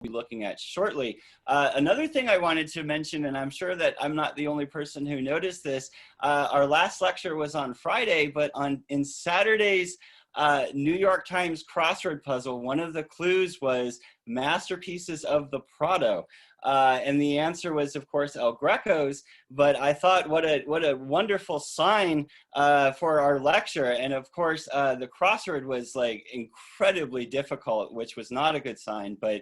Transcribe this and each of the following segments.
be looking at shortly. Another thing I wanted to mention, and I'm sure that I'm not the only person who noticed this, our last lecture was on Friday, but in Saturday's New York Times crossword puzzle, one of the clues was masterpieces of the Prado. And the answer was, of course, El Greco's, but I thought what a wonderful sign for our lecture. And of course, the crossword was like incredibly difficult, which was not a good sign, but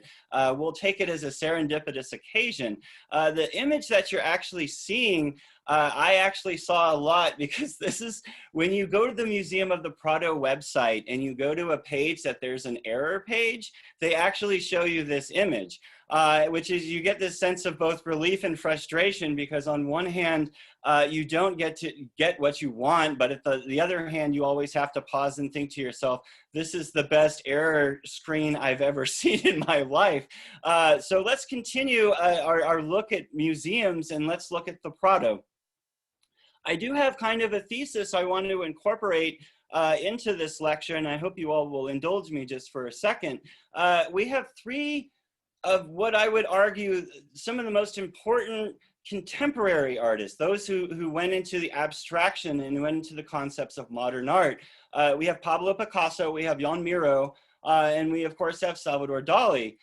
we'll take it as a serendipitous occasion. The image that you're actually seeing, I actually saw a lot, because this is when you go to the Museum of the Prado website and you go to a page that there's an error page, they actually show you this image. Which is, you get this sense of both relief and frustration, because on one hand, you don't get to get what you want, but at the other hand, you always have to pause and think to yourself, this is the best error screen I've ever seen in my life. So let's continue our look at museums, and let's look at the Prado. I do have kind of a thesis I wanted to incorporate into this lecture, and I hope you all will indulge me just for a second. We have three of what I would argue some of the most important contemporary artists, those who went into the abstraction and went into the concepts of modern art. We have Pablo Picasso, we have Joan Miró, and we of course have Salvador Dali.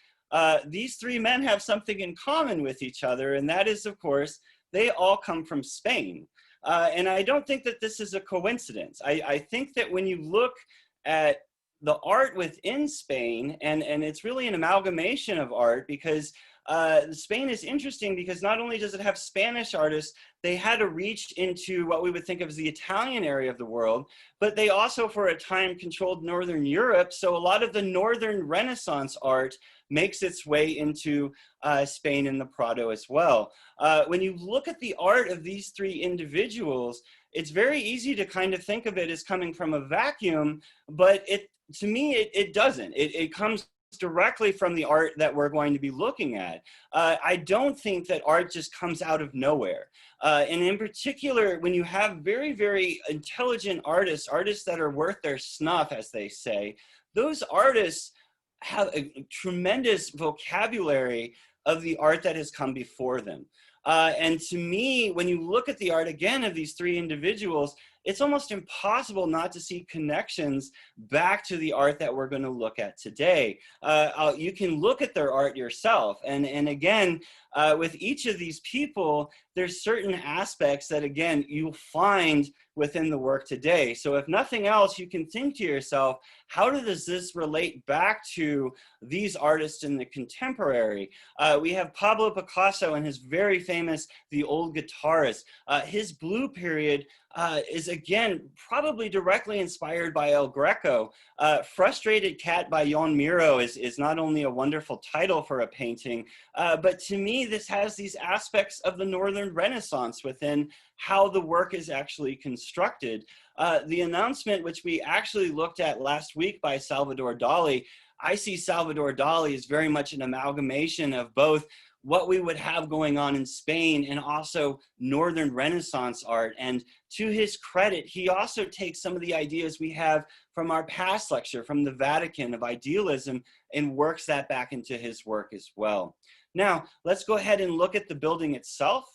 These three men have something in common with each other, and that is, of course, they all come from Spain. And I don't think that this is a coincidence. I think that when you look at the art within Spain, and it's really an amalgamation of art, because Spain is interesting because not only does it have Spanish artists, they had to reach into what we would think of as the Italian area of the world, but they also for a time controlled Northern Europe. So a lot of the Northern Renaissance art makes its way into Spain and the Prado as well. When you look at the art of these three individuals, it's very easy to kind of think of it as coming from a vacuum, but to me, it doesn't. It comes directly from the art that we're going to be looking at. I don't think that art just comes out of nowhere. And in particular, when you have very, very intelligent artists that are worth their snuff, as they say, those artists have a tremendous vocabulary of the art that has come before them. And to me, when you look at the art again of these three individuals, it's almost impossible not to see connections back to the art that we're going to look at today. You can look at their art yourself. And again, with each of these people, there's certain aspects that, again, you'll find within the work today. So if nothing else, you can think to yourself, how does this relate back to these artists in the contemporary? We have Pablo Picasso and his very famous The Old Guitarist. His blue period is, again, probably directly inspired by El Greco. Frustrated Cat by Joan Miró is not only a wonderful title for a painting, but to me, this has these aspects of the Northern Renaissance within how the work is actually constructed. The announcement, which we actually looked at last week by Salvador Dali, I see Salvador Dali as very much an amalgamation of both what we would have going on in Spain and also Northern Renaissance art. And to his credit, he also takes some of the ideas we have from our past lecture, from the Vatican, of idealism, and works that back into his work as well. Now, let's go ahead and look at the building itself.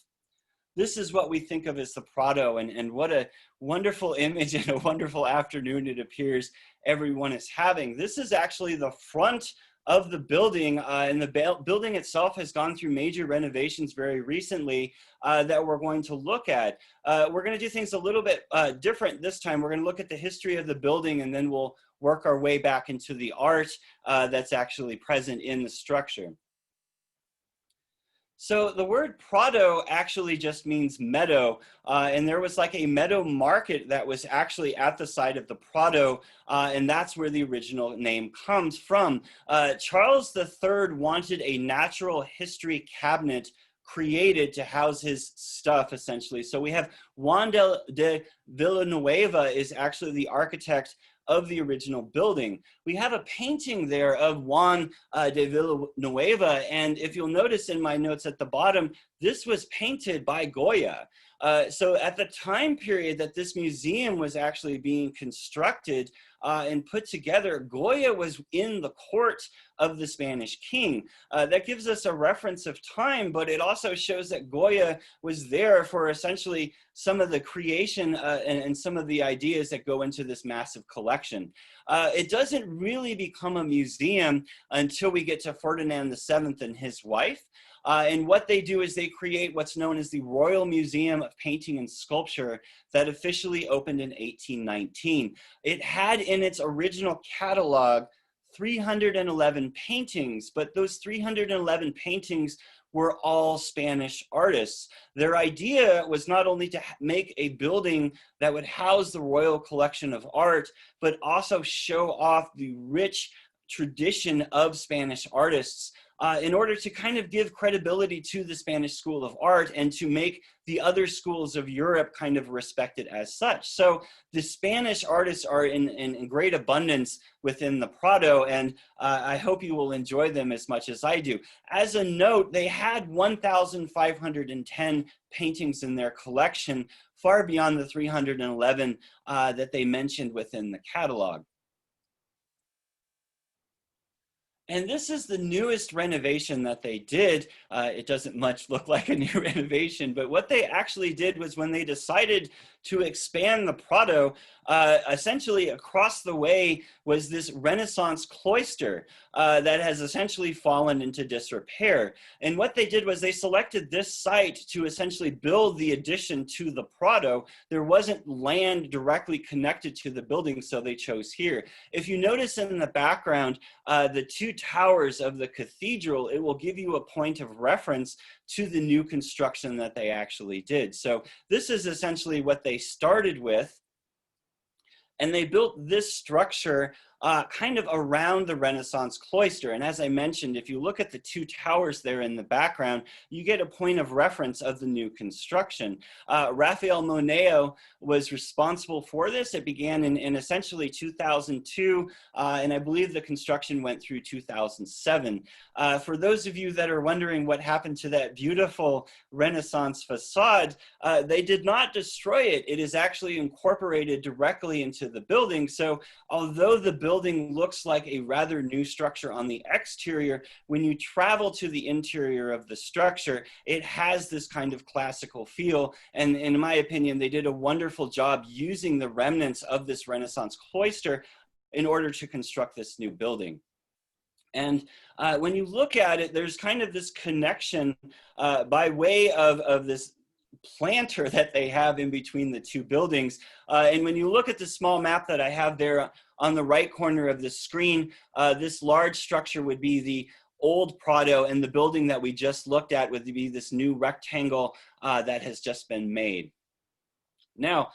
This is what we think of as the Prado, and what a wonderful image and a wonderful afternoon it appears everyone is having. This is actually the front of the building, and the building itself has gone through major renovations very recently that we're going to look at. We're going to do things a little bit different this time. We're going to look at the history of the building, and then we'll work our way back into the art that's actually present in the structure. So the word Prado actually just means meadow, and there was like a meadow market that was actually at the site of the Prado, and that's where the original name comes from. Charles III wanted a natural history cabinet created to house his stuff, essentially. So we have Juan de Villanueva is actually the architect of the original building. We have a painting there of Juan de Villanueva, and if you'll notice in my notes at the bottom, this was painted by Goya. So at the time period that this museum was actually being constructed and put together, Goya was in the court of the Spanish king. That gives us a reference of time, but it also shows that Goya was there for essentially some of the creation and some of the ideas that go into this massive collection. It doesn't really become a museum until we get to Ferdinand VII and his wife. And what they do is they create what's known as the Royal Museum of Painting and Sculpture that officially opened in 1819. It had in its original catalog 311 paintings, but those 311 paintings were all Spanish artists. Their idea was not only to make a building that would house the royal collection of art, but also show off the rich tradition of Spanish artists in order to kind of give credibility to the Spanish school of art and to make the other schools of Europe kind of respected as such. So the Spanish artists are in great abundance within the Prado, and I hope you will enjoy them as much as I do. As a note, they had 1,510 paintings in their collection, far beyond the 311 that they mentioned within the catalog. And this is the newest renovation that they did. It doesn't much look like a new renovation, but what they actually did was when they decided to expand the Prado, essentially across the way was this Renaissance cloister that has essentially fallen into disrepair. And what they did was they selected this site to essentially build the addition to the Prado. There wasn't land directly connected to the building, so they chose here. If you notice in the background, the two towers of the cathedral, it will give you a point of reference to the new construction that they actually did. So this is essentially what they started with. And they built this structure kind of around the Renaissance cloister. And as I mentioned, if you look at the two towers there in the background, you get a point of reference of the new construction. Raphael Moneo was responsible for this. It began in essentially 2002, and I believe the construction went through 2007. For those of you that are wondering what happened to that beautiful Renaissance facade, they did not destroy it. It is actually incorporated directly into the building. So although the building looks like a rather new structure on the exterior, when you travel to the interior of the structure, it has this kind of classical feel. And in my opinion, they did a wonderful job using the remnants of this Renaissance cloister in order to construct this new building. And when you look at it, there's kind of this connection by way of this planter that they have in between the two buildings. And when you look at the small map that I have there on the right corner of the screen, this large structure would be the old Prado, and the building that we just looked at would be this new rectangle that has just been made. Now,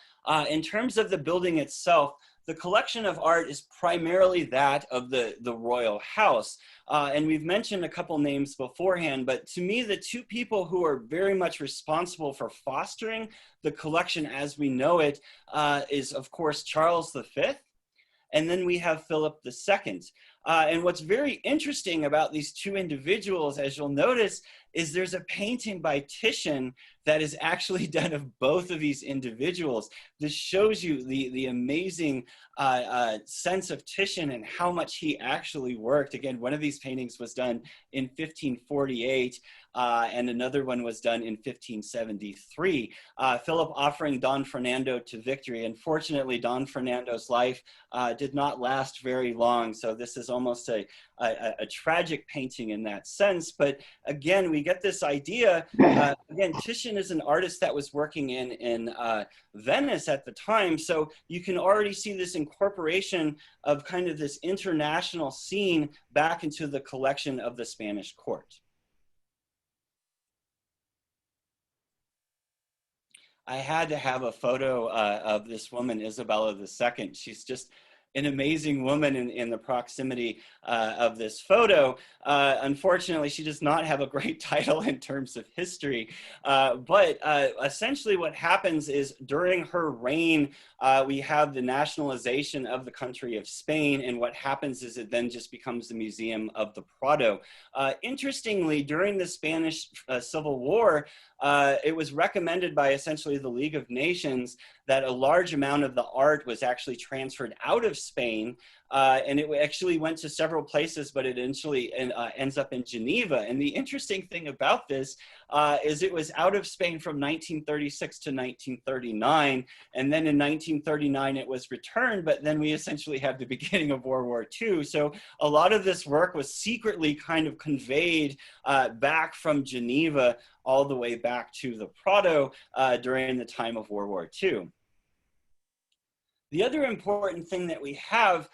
in terms of the building itself, the collection of art is primarily that of the royal house. And we've mentioned a couple names beforehand, but to me, the two people who are very much responsible for fostering the collection as we know it is, of course, Charles V, and then we have Philip II. And what's very interesting about these two individuals, as you'll notice, is there's a painting by Titian that is actually done of both of these individuals. This shows you the amazing sense of Titian and how much he actually worked. Again, one of these paintings was done in 1548, and another one was done in 1573. Philip offering Don Fernando to victory. Unfortunately, Don Fernando's life did not last very long, so this is almost a tragic painting in that sense. But again, we get this idea. Again, Titian is an artist that was working in Venice at the time, so you can already see this incorporation of kind of this international scene back into the collection of the Spanish court. I had to have a photo of this woman, Isabella II. She's just an amazing woman in the proximity of this photo. Unfortunately, she does not have a great title in terms of history, but essentially what happens is during her reign, we have the nationalization of the country of Spain, and what happens is it then just becomes the Museum of the Prado. Interestingly, during the Spanish Civil War, it was recommended by essentially the League of Nations that a large amount of the art was actually transferred out of Spain, and it actually went to several places, but it eventually ends up in Geneva. And the interesting thing about this is it was out of Spain from 1936 to 1939, and then in 1939 it was returned, but then we essentially had the beginning of World War II. So a lot of this work was secretly kind of conveyed back from Geneva all the way back to the Prado during the time of World War II. The other important thing that we have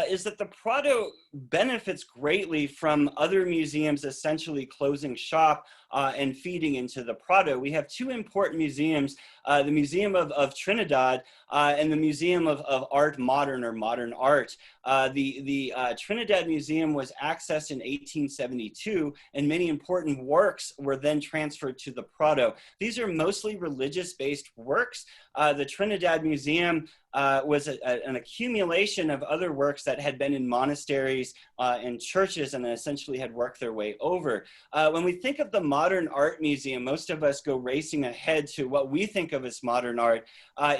is that the Prado benefits greatly from other museums essentially closing shop and feeding into the Prado. We have two important museums, the Museum of Trinidad and the Museum of Art Modern, or Modern Art. The Trinidad Museum was accessed in 1872, and many important works were then transferred to the Prado. These are mostly religious-based works. The Trinidad Museum was an accumulation of other works that had been in monasteries and churches and essentially had worked their way over. When we think of the Modern Art Museum, most of us go racing ahead to what we think of as modern art.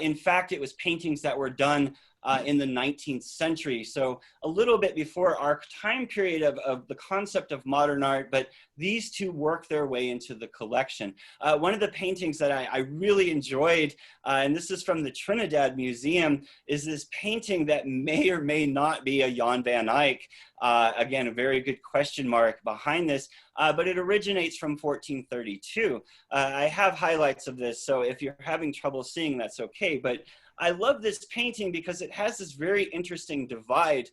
In fact, it was paintings that were done in the 19th century. So a little bit before our time period of the concept of modern art, but these two work their way into the collection. One of the paintings that I really enjoyed, and this is from the Trinidad Museum, is this painting that may or may not be a Jan van Eyck. Again, a very good question mark behind this, but it originates from 1432. I have highlights of this, so if you're having trouble seeing, that's okay. But I love this painting because it has this very interesting divide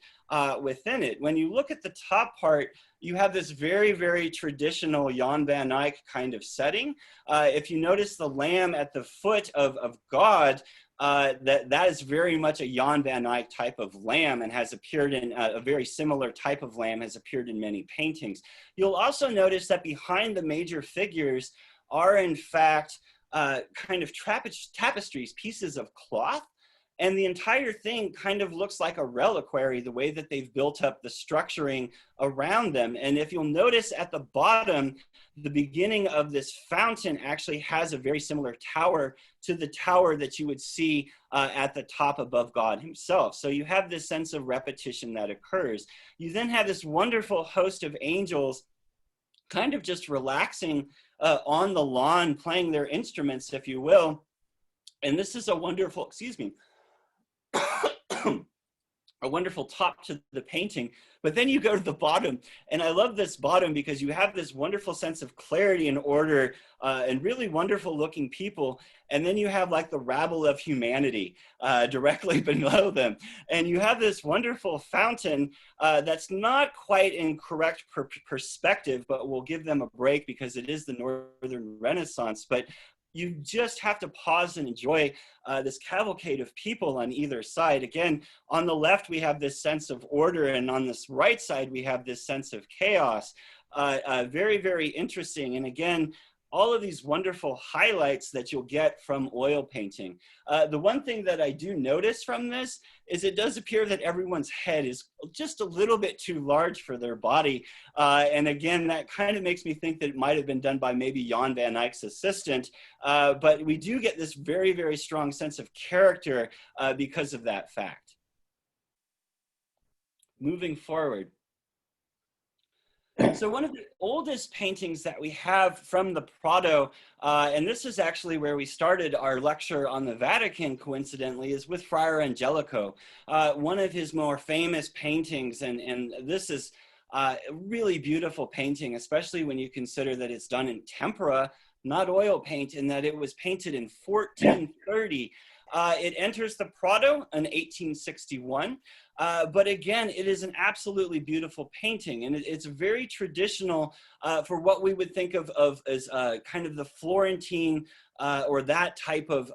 within it. When you look at the top part, you have this very, very traditional Jan van Eyck kind of setting. If you notice the lamb at the foot of God, that is very much a Jan van Eyck type of lamb, and has appeared in a very similar type of lamb has appeared in many paintings. You'll also notice that behind the major figures are in fact kind of tapestries, pieces of cloth, and the entire thing kind of looks like a reliquary, the way that they've built up the structuring around them. And if you'll notice at the bottom, the beginning of this fountain actually has a very similar tower to the tower that you would see at the top above God himself. So you have this sense of repetition that occurs. You then have this wonderful host of angels kind of just relaxing on the lawn, playing their instruments, if you will. And this is a wonderful, excuse me, a wonderful top to the painting. But then you go to the bottom, and I love this bottom because you have this wonderful sense of clarity and order and really wonderful looking people. And then you have like the rabble of humanity directly below them. And you have this wonderful fountain that's not quite in correct perspective, but we'll give them a break because it is the Northern Renaissance. But you just have to pause and enjoy this cavalcade of people on either side. Again, on the left, we have this sense of order, and on this right side, we have this sense of chaos. Very, very interesting. And again, all of these wonderful highlights that you'll get from oil painting. The one thing that I do notice from this is it does appear that everyone's head is just a little bit too large for their body. And again, that kind of makes me think that it might have been done by maybe Jan van Eyck's assistant. But we do get this very, very strong sense of character because of that fact. Moving forward. So one of the oldest paintings that we have from the Prado, and this is actually where we started our lecture on the Vatican, coincidentally, is with Friar Angelico. One of his more famous paintings, and this is a really beautiful painting, especially when you consider that it's done in tempera, not oil paint, and that it was painted in 1430. It enters the Prado in 1861. But again, it is an absolutely beautiful painting, and it's very traditional for what we would think of as kind of the Florentine or that type of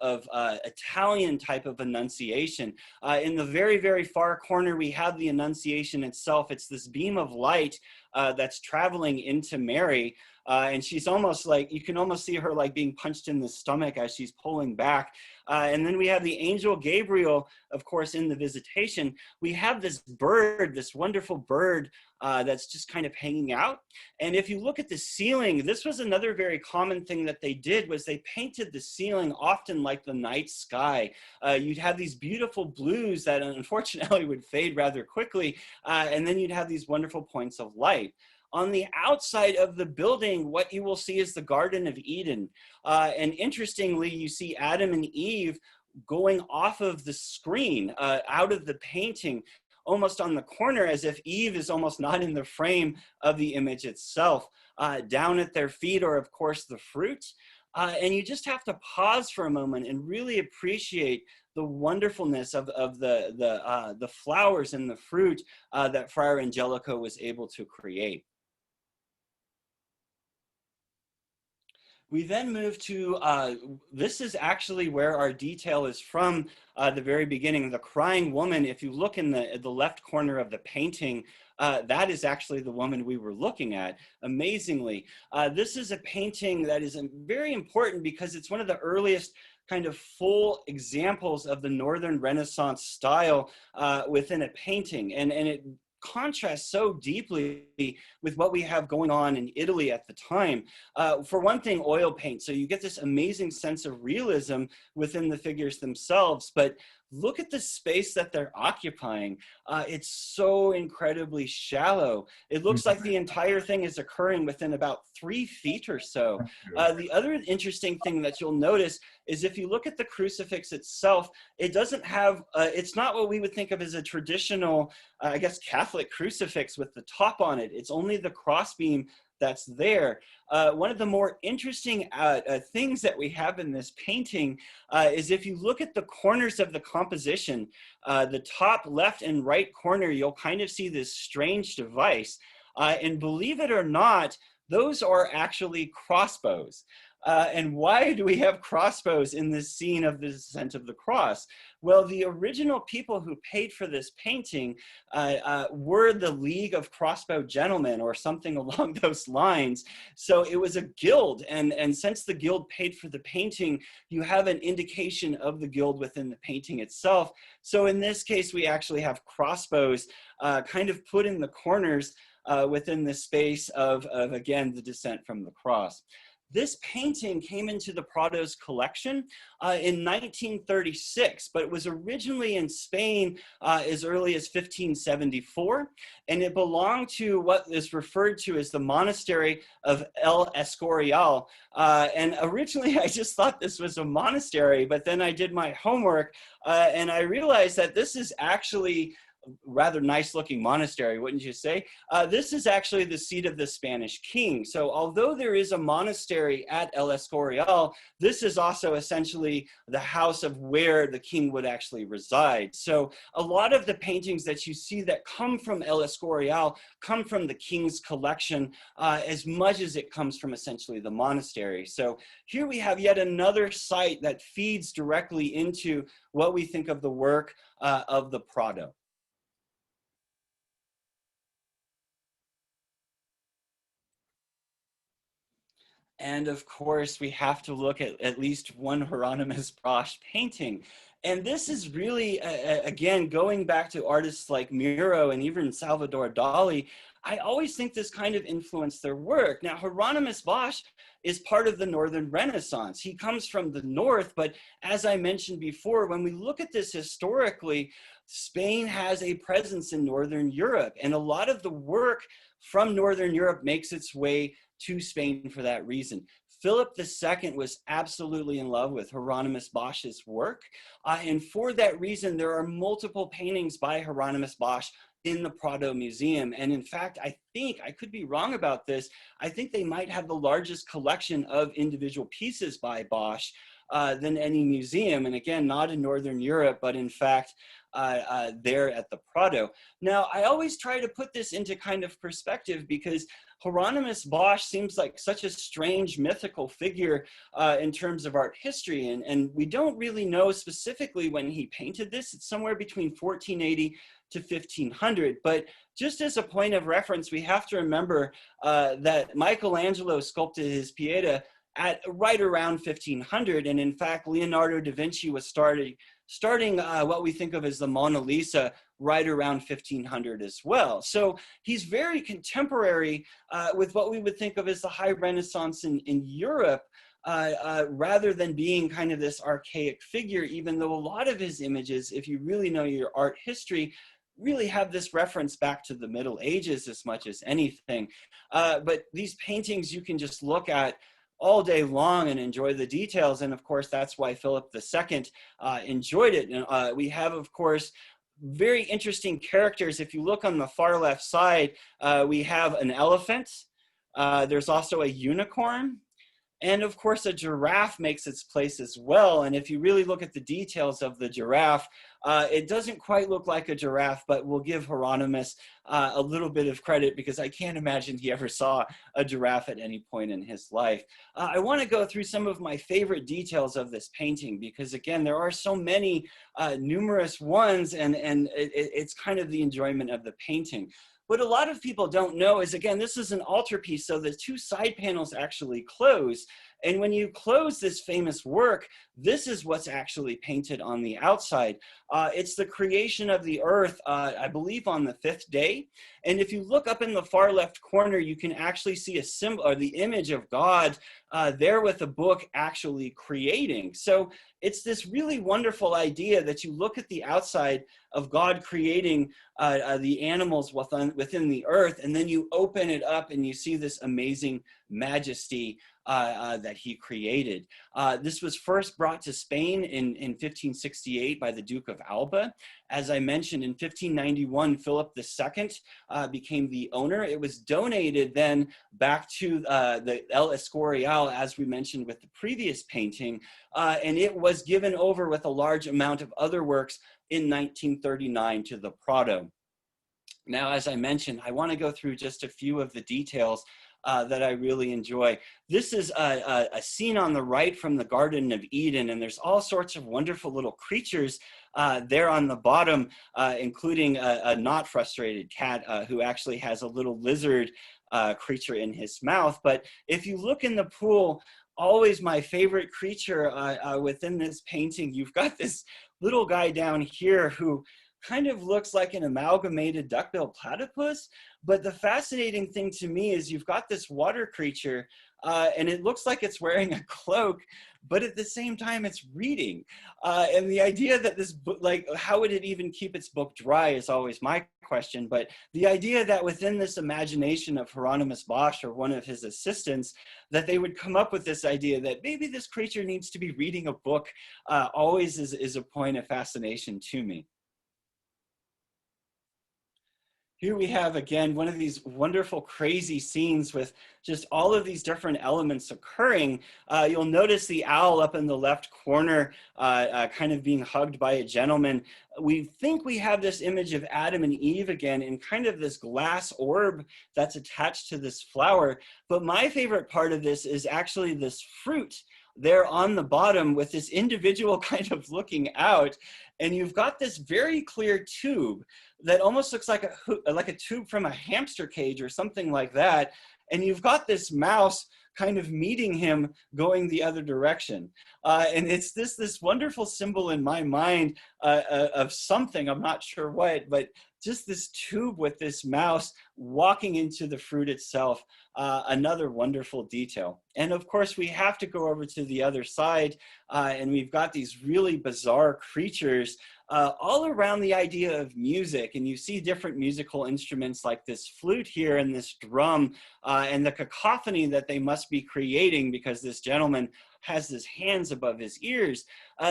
Italian type of Annunciation. In the very, very far corner, we have the Annunciation itself. It's this beam of light that's traveling into Mary. And she's almost like, you can almost see her like being punched in the stomach as she's pulling back. And then we have the angel Gabriel, of course, in the Visitation. We have this bird, this wonderful bird that's just kind of hanging out. And if you look at the ceiling, this was another very common thing that they did, was they painted the ceiling often like the night sky. You'd have these beautiful blues that unfortunately would fade rather quickly. And then you'd have these wonderful points of light. On the outside of the building, what you will see is the Garden of Eden. And interestingly, you see Adam and Eve going off of the screen, out of the painting, almost on the corner, as if Eve is almost not in the frame of the image itself. Down at their feet are, of course, the fruit. And you just have to pause for a moment and really appreciate the wonderfulness of the flowers and the fruit that Friar Angelico was able to create. We then move to, this is actually where our detail is from the very beginning. The crying woman, if you look in the left corner of the painting, that is actually the woman we were looking at, amazingly. This is a painting that is very important because it's one of the earliest kind of full examples of the Northern Renaissance style within a painting. And it contrasts so deeply with what we have going on in Italy at the time. For one thing, oil paint. So you get this amazing sense of realism within the figures themselves, but look at the space that they're occupying. It's so incredibly shallow. It looks like the entire thing is occurring within about 3 feet or so. The other interesting thing that you'll notice is if you look at the crucifix itself, it doesn't have, it's not what we would think of as a traditional, I guess, Catholic crucifix with the top on it. It's only the crossbeam that's there. One of the more interesting things that we have in this painting is if you look at the corners of the composition, the top left and right corner, you'll kind of see this strange device. And believe it or not, those are actually crossbows. And why do we have crossbows in this scene of the descent of the cross? Well, the original people who paid for this painting were the League of Crossbow Gentlemen or something along those lines. So it was a guild. And since the guild paid for the painting, you have an indication of the guild within the painting itself. So in this case, we actually have crossbows kind of put in the corners within the space of, again, the descent from the cross. This painting came into the Prado's collection in 1936, but it was originally in Spain as early as 1574, and it belonged to what is referred to as the Monastery of El Escorial. And originally I just thought this was a monastery, but then I did my homework and I realized that this is actually rather nice looking monastery, wouldn't you say? This is actually the seat of the Spanish king. So although there is a monastery at El Escorial, this is also essentially the house of where the king would actually reside. So a lot of the paintings that you see that come from El Escorial come from the king's collection as much as it comes from essentially the monastery. So here we have yet another site that feeds directly into what we think of the work of the Prado. And of course, we have to look at least one Hieronymus Bosch painting. And this is really, again, going back to artists like Miro and even Salvador Dali, I always think this kind of influenced their work. Now, Hieronymus Bosch is part of the Northern Renaissance. He comes from the north, but as I mentioned before, when we look at this historically, Spain has a presence in Northern Europe, and a lot of the work from Northern Europe makes its way to Spain for that reason. Philip II was absolutely in love with Hieronymus Bosch's work, and for that reason, there are multiple paintings by Hieronymus Bosch in the Prado Museum. And in fact, I think, I could be wrong about this, I think they might have the largest collection of individual pieces by Bosch than any museum. And again, not in Northern Europe, but in fact, there at the Prado. Now, I always try to put this into kind of perspective because Hieronymus Bosch seems like such a strange mythical figure in terms of art history. And we don't really know specifically when he painted this. It's somewhere between 1480 to 1500. But just as a point of reference, we have to remember that Michelangelo sculpted his Pieta at right around 1500. And in fact, Leonardo da Vinci was starting what we think of as the Mona Lisa right around 1500 as well. So he's very contemporary with what we would think of as the High Renaissance in Europe, rather than being kind of this archaic figure, even though a lot of his images, if you really know your art history, really have this reference back to the Middle Ages as much as anything. But these paintings you can just look at all day long and enjoy the details. And of course, that's why Philip II enjoyed it. And we have, of course, very interesting characters. If you look on the far left side, we have an elephant. There's also a unicorn. And of course, a giraffe makes its place as well. And if you really look at the details of the giraffe, it doesn't quite look like a giraffe, but we'll give Hieronymus a little bit of credit because I can't imagine he ever saw a giraffe at any point in his life. I want to go through some of my favorite details of this painting because, again, there are so many numerous ones, and it's kind of the enjoyment of the painting. What a lot of people don't know is, again, this is an altarpiece, so the two side panels actually close. And when you close this famous work, this is what's actually painted on the outside. It's the creation of the earth, I believe, on the 5th day. And if you look up in the far left corner, you can actually see a symbol, or the image of God there with a book actually creating. So it's this really wonderful idea that you look at the outside of God creating the animals within the earth, and then you open it up and you see this amazing majesty that he created. This was first brought to Spain in 1568 by the Duke of Alba. As I mentioned, in 1591, Philip II became the owner. It was donated then back to the El Escorial, as we mentioned with the previous painting, and it was given over with a large amount of other works in 1939 to the Prado. Now, as I mentioned, I want to go through just a few of the details that I really enjoy. This is a scene on the right from the Garden of Eden, and there's all sorts of wonderful little creatures there on the bottom, including a not frustrated cat who actually has a little lizard creature in his mouth. But if you look in the pool, always my favorite creature within this painting, you've got this little guy down here who kind of looks like an amalgamated duckbill platypus. But the fascinating thing to me is you've got this water creature and it looks like it's wearing a cloak, but at the same time it's reading. And the idea that this book, like, how would it even keep its book dry is always my question. But the idea that within this imagination of Hieronymus Bosch or one of his assistants, that they would come up with this idea that maybe this creature needs to be reading a book always is a point of fascination to me. Here we have, again, one of these wonderful, crazy scenes with just all of these different elements occurring. You'll notice the owl up in the left corner kind of being hugged by a gentleman. We think we have this image of Adam and Eve again in kind of this glass orb that's attached to this flower. But my favorite part of this is actually this fruit there on the bottom with this individual kind of looking out. And you've got this very clear tube that almost looks like a tube from a hamster cage or something like that. And you've got this mouse kind of meeting him going the other direction. And it's this wonderful symbol in my mind of something, I'm not sure what, but just this tube with this mouse walking into the fruit itself, another wonderful detail. And of course, we have to go over to the other side, and we've got these really bizarre creatures all around the idea of music. And you see different musical instruments like this flute here and this drum, and the cacophony that they must be creating because this gentleman has his hands above his ears.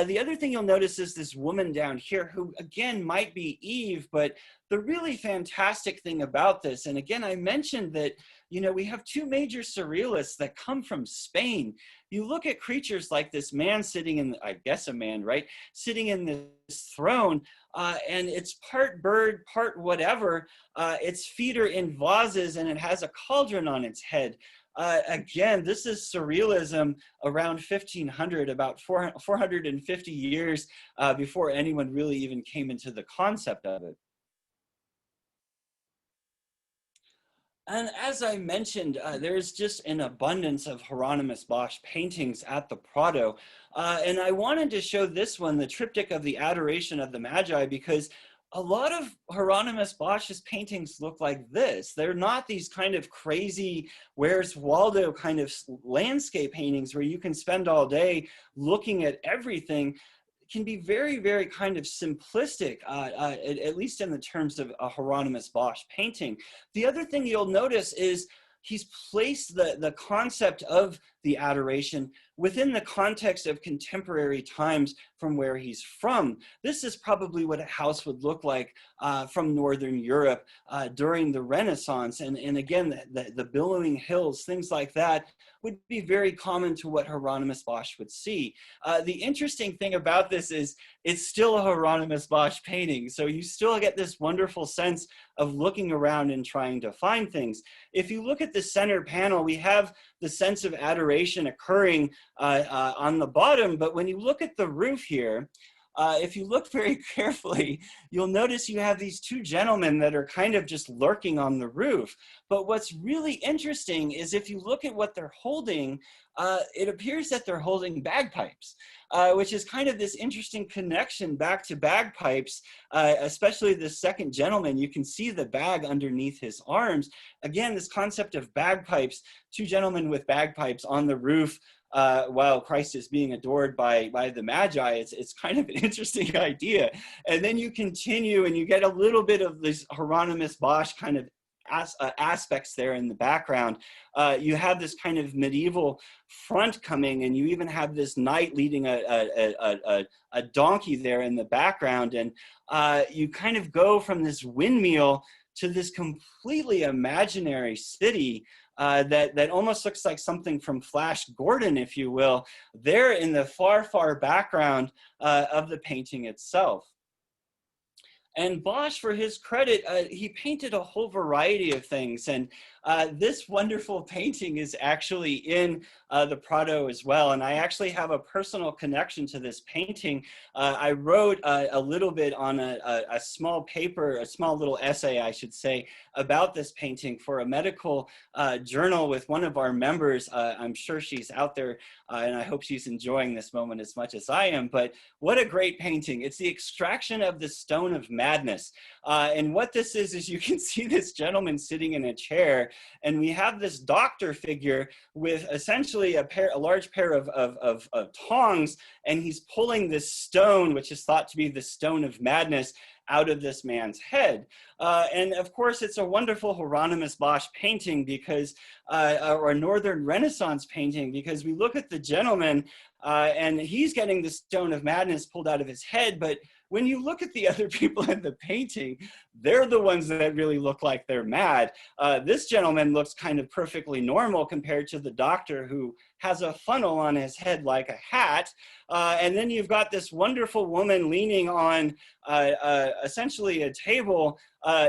The other thing you'll notice is this woman down here who, again, might be Eve, but the really fantastic thing about this, and again, I mentioned that, you know, we have two major surrealists that come from Spain. You look at creatures like this man sitting in, I guess a man, right? Sitting in this throne, and it's part bird, part whatever. Its feet are in vases and it has a cauldron on its head. Again, this is surrealism around 1500, about 450 years before anyone really even came into the concept of it. And as I mentioned, there's just an abundance of Hieronymus Bosch paintings at the Prado. And I wanted to show this one, the Triptych of the Adoration of the Magi, because a lot of Hieronymus Bosch's paintings look like this. They're not these kind of crazy, Where's Waldo kind of landscape paintings where you can spend all day looking at everything. Can be very, very kind of simplistic, at least in the terms of a Hieronymus Bosch painting. The other thing you'll notice is he's placed the concept of the adoration within the context of contemporary times from where he's from. This is probably what a house would look like from Northern Europe during the Renaissance. And again, the billowing hills, things like that, would be very common to what Hieronymus Bosch would see. The interesting thing about this is it's still a Hieronymus Bosch painting, so you still get this wonderful sense of looking around and trying to find things. If you look at the center panel, we have the sense of adoration occurring on the bottom, but when you look at the roof here, if you look very carefully, you'll notice you have these two gentlemen that are kind of just lurking on the roof. But what's really interesting is if you look at what they're holding, it appears that they're holding bagpipes, which is kind of this interesting connection back to bagpipes, especially the second gentleman. You can see the bag underneath his arms. Again, this concept of bagpipes, two gentlemen with bagpipes on the roof, while Christ is being adored by the Magi. It's kind of an interesting idea. And then you continue and you get a little bit of this Hieronymus Bosch kind of aspects there in the background. You have this kind of medieval front coming, and you even have this knight leading a donkey there in the background. And you kind of go from this windmill to this completely imaginary city that almost looks like something from Flash Gordon, if you will, there in the far, far background of the painting itself. And Bosch, for his credit, he painted a whole variety of things. And this wonderful painting is actually in the Prado as well. And I actually have a personal connection to this painting. I wrote a little bit on a small paper, a small little essay, I should say, about this painting for a medical journal with one of our members. I'm sure she's out there, and I hope she's enjoying this moment as much as I am. But what a great painting. It's the extraction of the stone of madness. And what this is you can see this gentleman sitting in a chair, and we have this doctor figure with essentially a large pair of tongs, and he's pulling this stone, which is thought to be the stone of madness, out of this man's head. And of course, it's a wonderful Hieronymus Bosch painting because, or a Northern Renaissance painting, because we look at the gentleman and he's getting the stone of madness pulled out of his head, but when you look at the other people in the painting, they're the ones that really look like they're mad. This gentleman looks kind of perfectly normal compared to the doctor who has a funnel on his head like a hat. And then you've got this wonderful woman leaning on essentially a table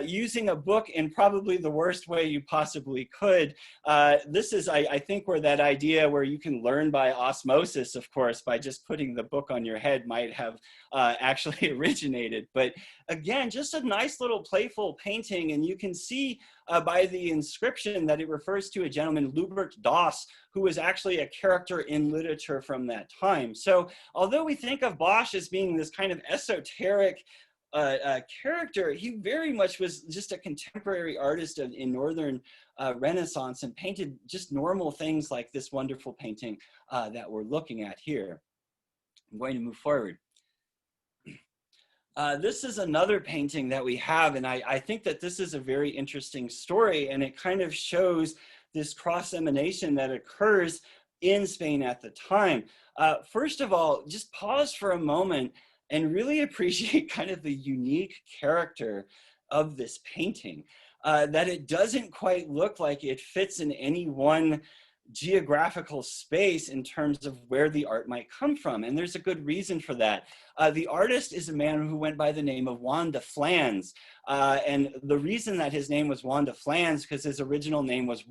using a book in probably the worst way you possibly could. This is, I think, where that idea where you can learn by osmosis, of course, by just putting the book on your head might have actually originated. But again, just a nice little playful painting, and you can see by the inscription that it refers to a gentleman, Lubert Doss, who was actually a character in literature from that time. So although we think of Bosch as being this kind of esoteric character, he very much was just a contemporary artist in Northern Renaissance and painted just normal things like this wonderful painting that we're looking at here. I'm going to move forward. This is another painting that we have, and I think that this is a very interesting story, and it kind of shows this cross-emanation that occurs in Spain at the time. First of all, just pause for a moment and really appreciate kind of the unique character of this painting, that it doesn't quite look like it fits in any one geographical space in terms of where the art might come from. And there's a good reason for that. The artist is a man who went by the name of Juan de Flandes. And the reason that his name was Juan de Flandes, because his original name was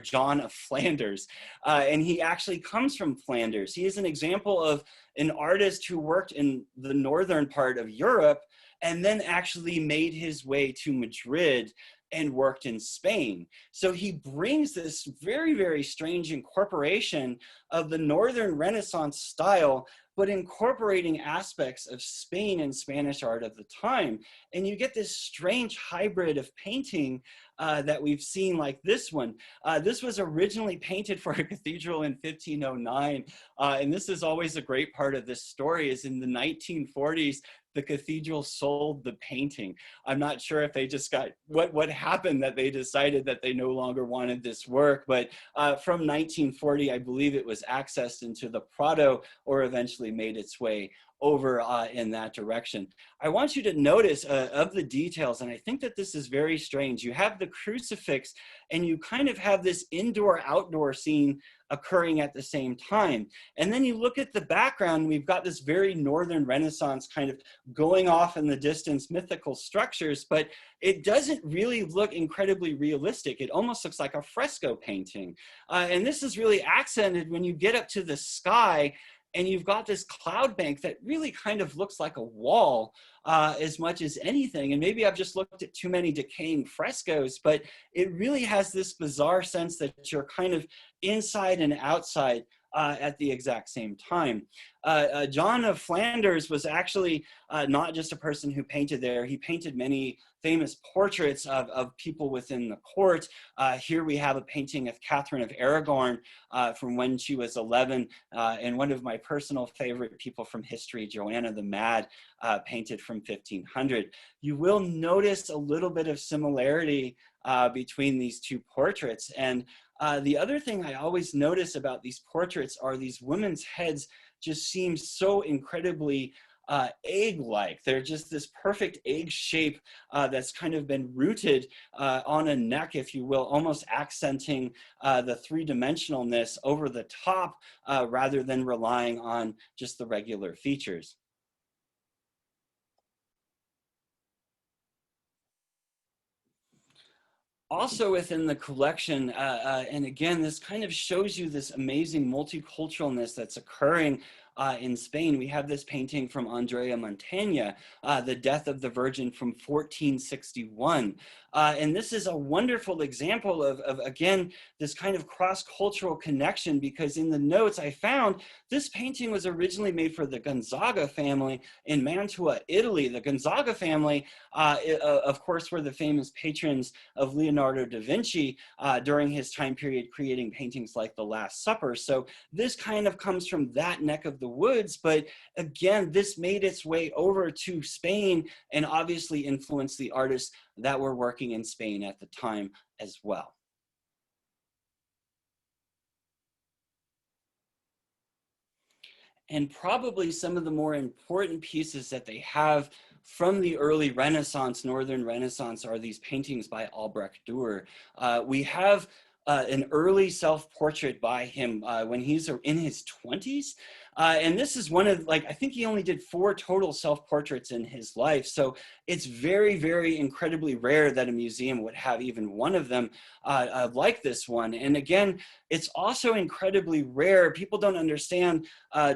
John of Flanders. And he actually comes from Flanders. He is an example of an artist who worked in the northern part of Europe and then actually made his way to Madrid and worked in Spain. So he brings this very, very strange incorporation of the Northern Renaissance style, but incorporating aspects of Spain and Spanish art of the time. And you get this strange hybrid of painting that we've seen, like this one. This was originally painted for a cathedral in 1509. And this is always a great part of this story, is in the 1940s, the cathedral sold the painting. I'm not sure if they just got, what happened that they decided that they no longer wanted this work, but from 1940, I believe it was accessed into the Prado, or eventually made its way over in that direction. I want you to notice of the details, and I think that this is very strange. You have the crucifix, and you kind of have this indoor-outdoor scene occurring at the same time. And then you look at the background, we've got this very Northern Renaissance kind of going off in the distance mythical structures, but it doesn't really look incredibly realistic. It almost looks like a fresco painting. And this is really accented when you get up to the sky, and you've got this cloud bank that really kind of looks like a wall as much as anything. And maybe I've just looked at too many decaying frescoes, but it really has this bizarre sense that you're kind of inside and outside at the exact same time. John of Flanders was actually not just a person who painted there. He painted many famous portraits of people within the court. Here we have a painting of Catherine of Aragorn from when she was 11, and one of my personal favorite people from history, Joanna the Mad, painted from 1500. You will notice a little bit of similarity between these two portraits. And the other thing I always notice about these portraits are these women's heads just seem so incredibly egg-like. They're just this perfect egg shape that's kind of been rooted on a neck, if you will, almost accenting the three-dimensionalness over the top rather than relying on just the regular features. Also within the collection, and again, this kind of shows you this amazing multiculturalness that's occurring in Spain. We have this painting from Andrea Mantegna, The Death of the Virgin from 1461. And this is a wonderful example of, again, this kind of cross-cultural connection, because in the notes I found, this painting was originally made for the Gonzaga family in Mantua, Italy. The Gonzaga family, of course, were the famous patrons of Leonardo da Vinci during his time period, creating paintings like The Last Supper. So this kind of comes from that neck of the woods, but again, this made its way over to Spain and obviously influenced the artists that were working in Spain at the time as well. And probably some of the more important pieces that they have from the early Renaissance, Northern Renaissance, are these paintings by Albrecht Dürer. We have an early self-portrait by him when he's in his 20s. And this is one of, like, I think he only did 4 total self-portraits in his life. So it's very, very incredibly rare that a museum would have even one of them like this one. And again, it's also incredibly rare. People don't understand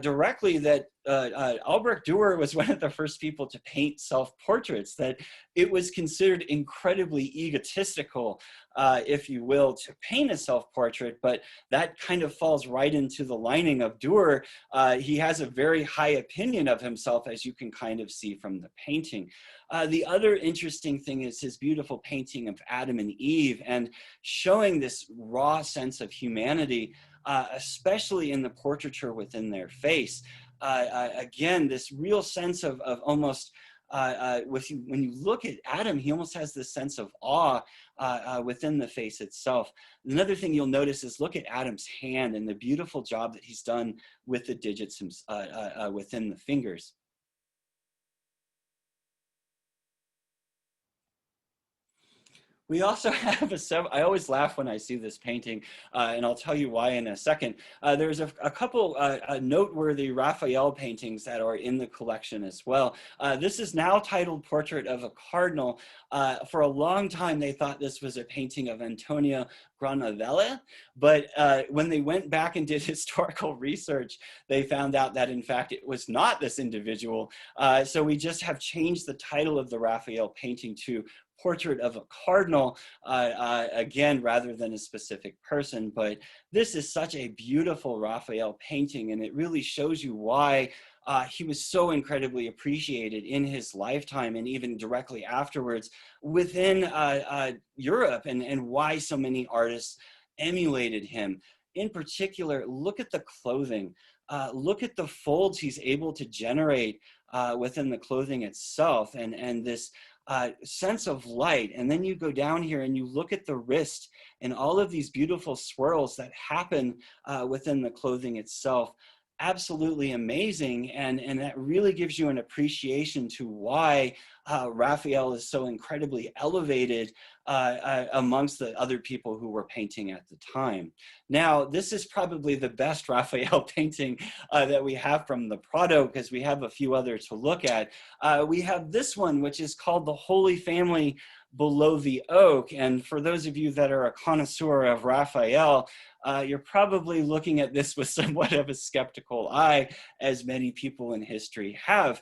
directly that Albrecht Dürer was one of the first people to paint self-portraits, that it was considered incredibly egotistical, if you will, to paint a self-portrait, but that kind of falls right into the lining of Dürer. He has a very high opinion of himself, as you can kind of see from the painting. The other interesting thing is his beautiful painting of Adam and Eve, and showing this raw sense of humanity, especially in the portraiture within their face. Again, this real sense of almost when you look at Adam, he almost has this sense of awe within the face itself. Another thing you'll notice is look at Adam's hand and the beautiful job that he's done with the digits within the fingers. We also have I always laugh when I see this painting, and I'll tell you why in a second. There's a couple noteworthy Raphael paintings that are in the collection as well. This is now titled Portrait of a Cardinal. For a long time, they thought this was a painting of Antonio Granavella, but when they went back and did historical research, they found out that in fact it was not this individual. So we just have changed the title of the Raphael painting to Portrait of a Cardinal, again, rather than a specific person. But this is such a beautiful Raphael painting, and it really shows you why he was so incredibly appreciated in his lifetime and even directly afterwards within Europe, and why so many artists emulated him. In particular, look at the clothing. Look at the folds he's able to generate within the clothing itself, and this sense of light. And then you go down here and you look at the wrist and all of these beautiful swirls that happen within the clothing itself. Absolutely amazing, and that really gives you an appreciation to why Raphael is so incredibly elevated amongst the other people who were painting at the time. Now, this is probably the best Raphael painting that we have from the Prado, because we have a few others to look at. We have this one, which is called The Holy Family Below the Oak. And for those of you that are a connoisseur of Raphael, you're probably looking at this with somewhat of a skeptical eye, as many people in history have.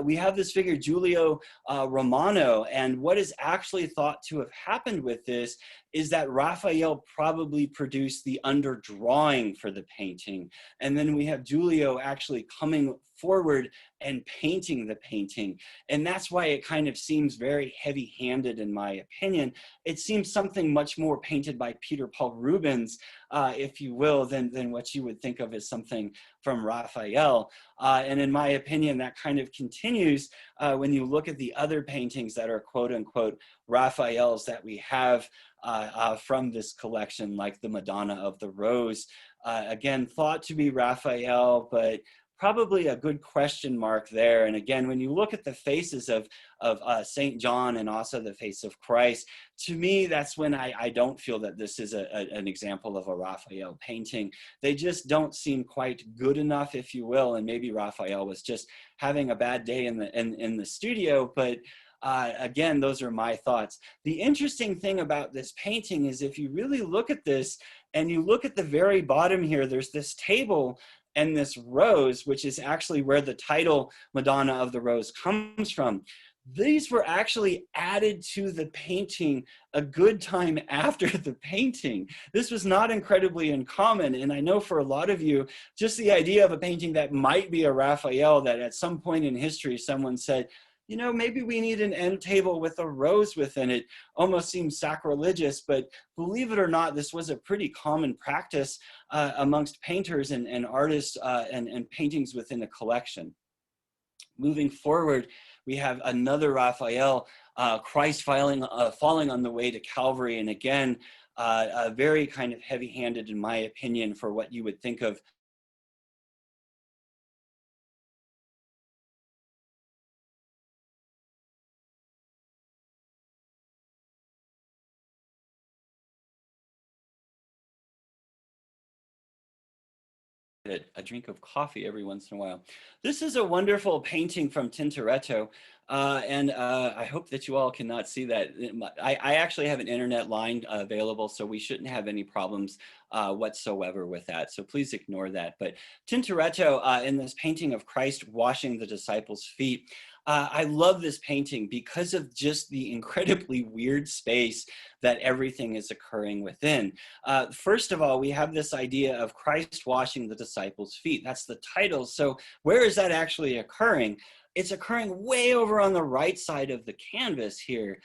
We have this figure, Giulio Romano, and what is actually thought to have happened with this is that Raphael probably produced the underdrawing for the painting. And then we have Giulio actually coming forward and painting the painting. And that's why it kind of seems very heavy-handed, in my opinion. It seems something much more painted by Peter Paul Rubens, if you will, than what you would think of as something from Raphael. And in my opinion, that kind of continues when you look at the other paintings that are quote-unquote Raphaels that we have from this collection, like the Madonna of the Rose. Again, thought to be Raphael, but probably a good question mark there. And again, when you look at the faces of St. John and also the face of Christ, to me, that's when I don't feel that this is an example of a Raphael painting. They just don't seem quite good enough, if you will. And maybe Raphael was just having a bad day in the studio, but again, those are my thoughts. The interesting thing about this painting is if you really look at this and you look at the very bottom here, there's this table and this rose, which is actually where the title Madonna of the Rose comes from. These were actually added to the painting a good time after the painting. This was not incredibly uncommon. And I know for a lot of you, just the idea of a painting that might be a Raphael, that at some point in history, someone said, you know, maybe we need an end table with a rose within it, almost seems sacrilegious, but believe it or not, this was a pretty common practice amongst painters and artists and paintings within a collection. Moving forward, we have another Raphael, Christ falling on the way to Calvary, and again, very kind of heavy-handed in my opinion for what you would think of a drink of coffee every once in a while. This is a wonderful painting from Tintoretto, and I hope that you all cannot see that. I actually have an internet line available, so we shouldn't have any problems whatsoever with that, so please ignore that. But Tintoretto, in this painting of Christ washing the disciples' feet, I love this painting because of just the incredibly weird space that everything is occurring within. First of all, we have this idea of Christ washing the disciples' feet. That's the title. So where is that actually occurring? It's occurring way over on the right side of the canvas here,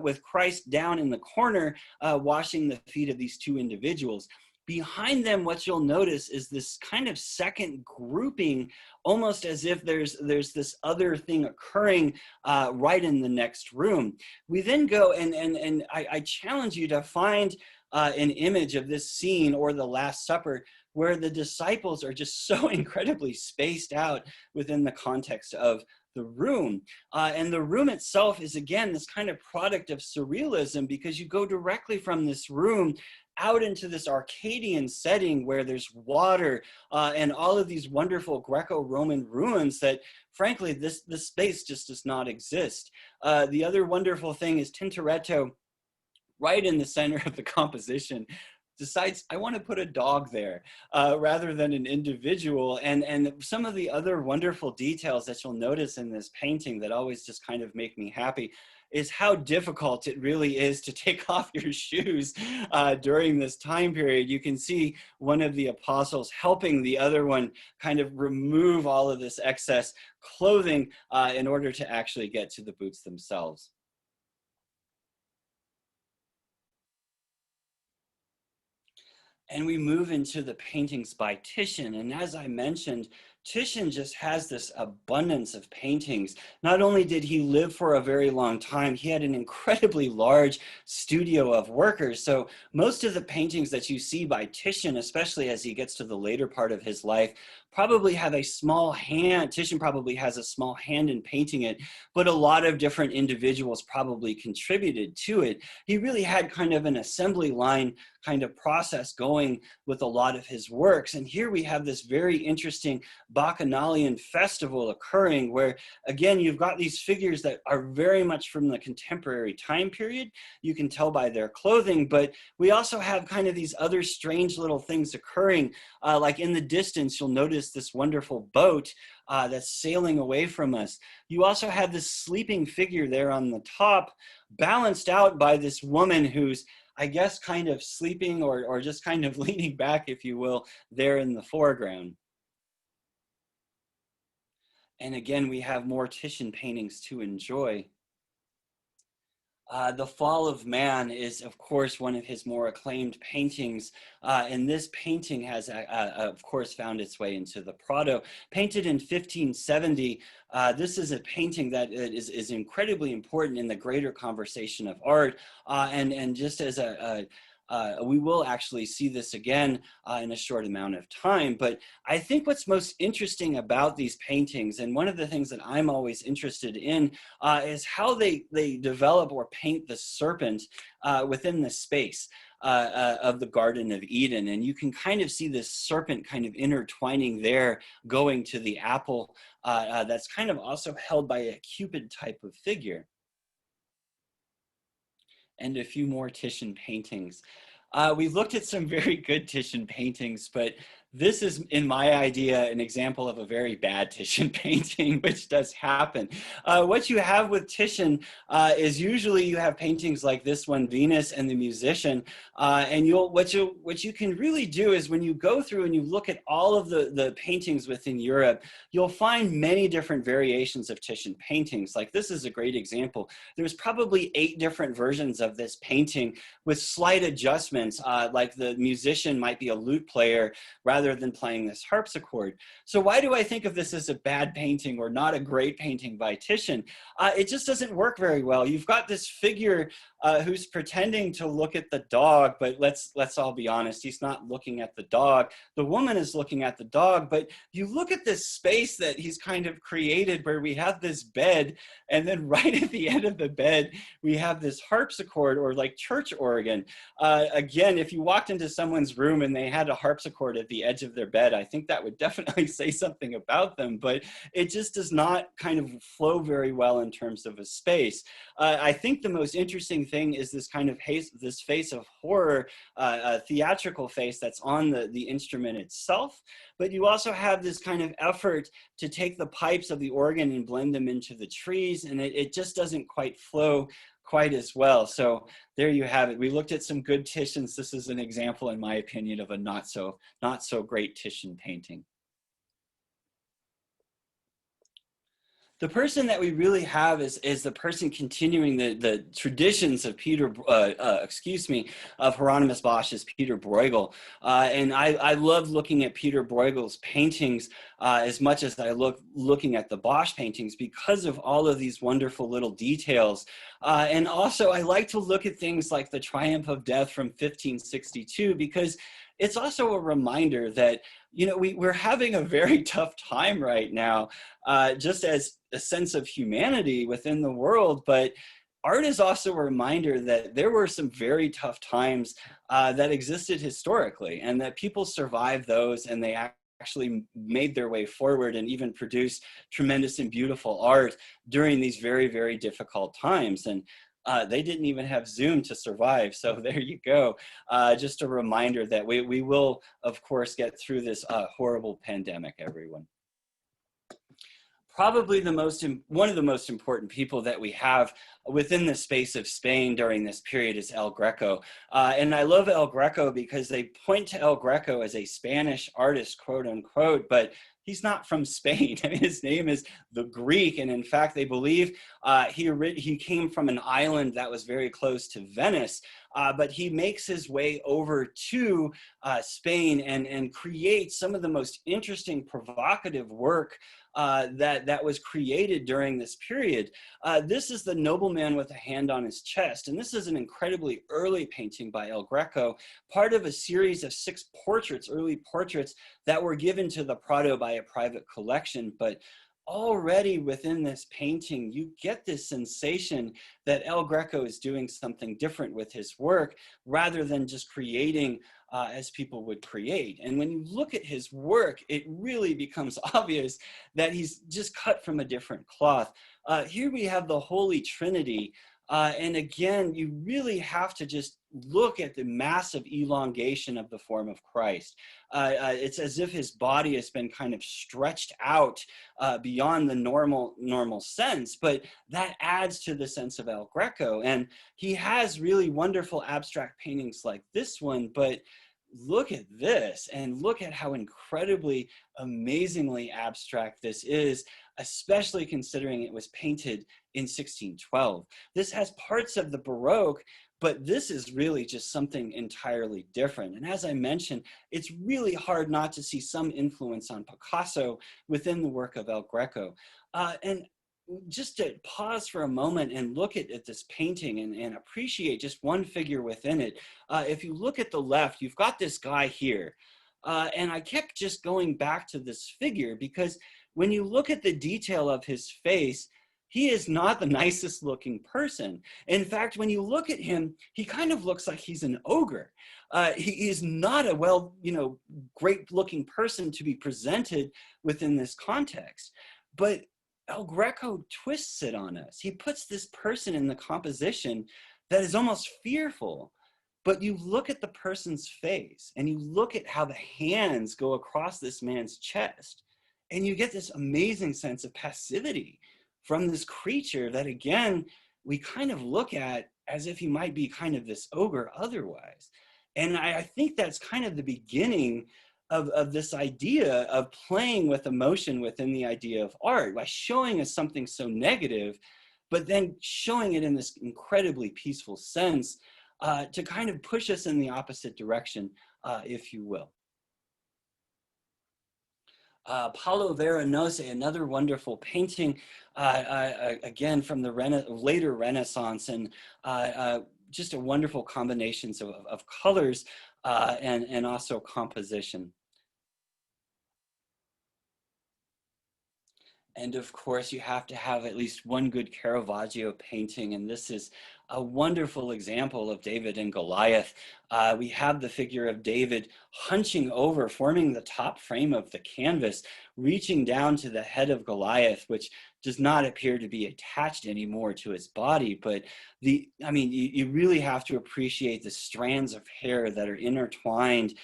with Christ down in the corner washing the feet of these two individuals. Behind them, what you'll notice is this kind of second grouping, almost as if there's this other thing occurring right in the next room. We then go and I challenge you to find an image of this scene or the Last Supper where the disciples are just so incredibly spaced out within the context of the room. And the room itself is, again, this kind of product of surrealism, because you go directly from this room out into this Arcadian setting where there's water and all of these wonderful Greco-Roman ruins that, frankly, this space just does not exist. The other wonderful thing is Tintoretto, right in the center of the composition, decides, I want to put a dog there rather than an individual. And some of the other wonderful details that you'll notice in this painting that always just kind of make me happy is how difficult it really is to take off your shoes during this time period. You can see one of the apostles helping the other one kind of remove all of this excess clothing in order to actually get to the boots themselves. And we move into the paintings by Titian. And as I mentioned, Titian just has this abundance of paintings. Not only did he live for a very long time, he had an incredibly large studio of workers. So most of the paintings that you see by Titian, especially as he gets to the later part of his life, probably have a small hand. Titian probably has a small hand in painting it, but a lot of different individuals probably contributed to it. He really had kind of an assembly line kind of process going with a lot of his works. And here we have this very interesting Bachanalian Festival occurring where, again, you've got these figures that are very much from the contemporary time period. You can tell by their clothing, but we also have kind of these other strange little things occurring. Like in the distance, you'll notice this wonderful boat that's sailing away from us. You also have this sleeping figure there on the top, balanced out by this woman who's, I guess, kind of sleeping or just kind of leaning back, if you will, there in the foreground. And again, we have more Titian paintings to enjoy. The Fall of Man is, of course, one of his more acclaimed paintings. And this painting has, of course, found its way into the Prado. Painted in 1570, this is a painting that is incredibly important in the greater conversation of art. And just as we will actually see this again in a short amount of time. But I think what's most interesting about these paintings, and one of the things that I'm always interested in, is how they develop or paint the serpent within the space of the Garden of Eden. And you can kind of see this serpent kind of intertwining there, going to the apple that's kind of also held by a Cupid type of figure. And a few more Titian paintings. We've looked at some very good Titian paintings, but this is, in my idea, an example of a very bad Titian painting, which does happen. What you have with Titian is usually you have paintings like this one, Venus and the Musician, and what you can really do is when you go through and you look at all of the paintings within Europe, you'll find many different variations of Titian paintings. Like this is a great example. There's probably 8 different versions of this painting with slight adjustments, like the musician might be a lute player rather than playing this harpsichord. So why do I think of this as a bad painting or not a great painting by Titian? It just doesn't work very well. You've got this figure who's pretending to look at the dog, but let's all be honest, he's not looking at the dog. The woman is looking at the dog, but you look at this space that he's kind of created where we have this bed, and then right at the end of the bed, we have this harpsichord or like church organ. Again, if you walked into someone's room and they had a harpsichord at the edge of their bed, I think that would definitely say something about them, but it just does not kind of flow very well in terms of a space. I think the most interesting thing is this kind of this face of horror, theatrical face that's on the instrument itself, but you also have this kind of effort to take the pipes of the organ and blend them into the trees, and it just doesn't quite flow quite as well. So there you have it. We looked at some good Titians. This is an example, in my opinion, of a not so great Titian painting. The person that we really have is the person continuing the traditions of of Hieronymus Bosch's Peter Bruegel. And I love looking at Peter Bruegel's paintings as much as I looking at the Bosch paintings because of all of these wonderful little details. And also I like to look at things like the Triumph of Death from 1562, because it's also a reminder that, you know, we're having a very tough time right now, just as a sense of humanity within the world. But art is also a reminder that there were some very tough times that existed historically, and that people survived those, and they actually made their way forward and even produced tremendous and beautiful art during these very, very difficult times. And they didn't even have Zoom to survive. So there you go. Just a reminder that we will, of course, get through this horrible pandemic, everyone. Probably one of the most important people that we have within the space of Spain during this period is El Greco. And I love El Greco because they point to El Greco as a Spanish artist, quote unquote, but he's not from Spain. I mean, his name is the Greek. And in fact, they believe he came from an island that was very close to Venice, but he makes his way over to Spain and creates some of the most interesting, provocative work that was created during this period. This is the nobleman with a hand on his chest, and this is an incredibly early painting by El Greco, part of a series of 6 portraits, early portraits, that were given to the Prado by a private collection. But already within this painting, you get this sensation that El Greco is doing something different with his work, rather than just creating as people would create. And when you look at his work, it really becomes obvious that he's just cut from a different cloth. Here we have the Holy Trinity. And again, you really have to just look at the massive elongation of the form of Christ. It's as if his body has been kind of stretched out beyond the normal sense, but that adds to the sense of El Greco. And he has really wonderful abstract paintings like this one, but look at this and look at how incredibly, amazingly abstract this is, especially considering it was painted in 1612. This has parts of the Baroque, but this is really just something entirely different. And as I mentioned, it's really hard not to see some influence on Picasso within the work of El Greco. And just to pause for a moment and look at this painting and appreciate just one figure within it. If you look at the left, you've got this guy here. And I kept just going back to this figure because when you look at the detail of his face, he is not the nicest looking person. In fact, when you look at him, he kind of looks like he's an ogre. He is not a great looking person to be presented within this context. But El Greco twists it on us. He puts this person in the composition that is almost fearful. But you look at the person's face and you look at how the hands go across this man's chest, and you get this amazing sense of passivity from this creature that, again, we kind of look at as if he might be kind of this ogre otherwise. And I think that's kind of the beginning of this idea of playing with emotion within the idea of art, by showing us something so negative, but then showing it in this incredibly peaceful sense to kind of push us in the opposite direction, if you will. Paulo Veronese, another wonderful painting, again from the later Renaissance, and just a wonderful combinations of colors and also composition. And of course, you have to have at least one good Caravaggio painting, and this is a wonderful example of David and Goliath. We have the figure of David hunching over, forming the top frame of the canvas, reaching down to the head of Goliath, which does not appear to be attached anymore to his body. But you really have to appreciate the strands of hair that are intertwined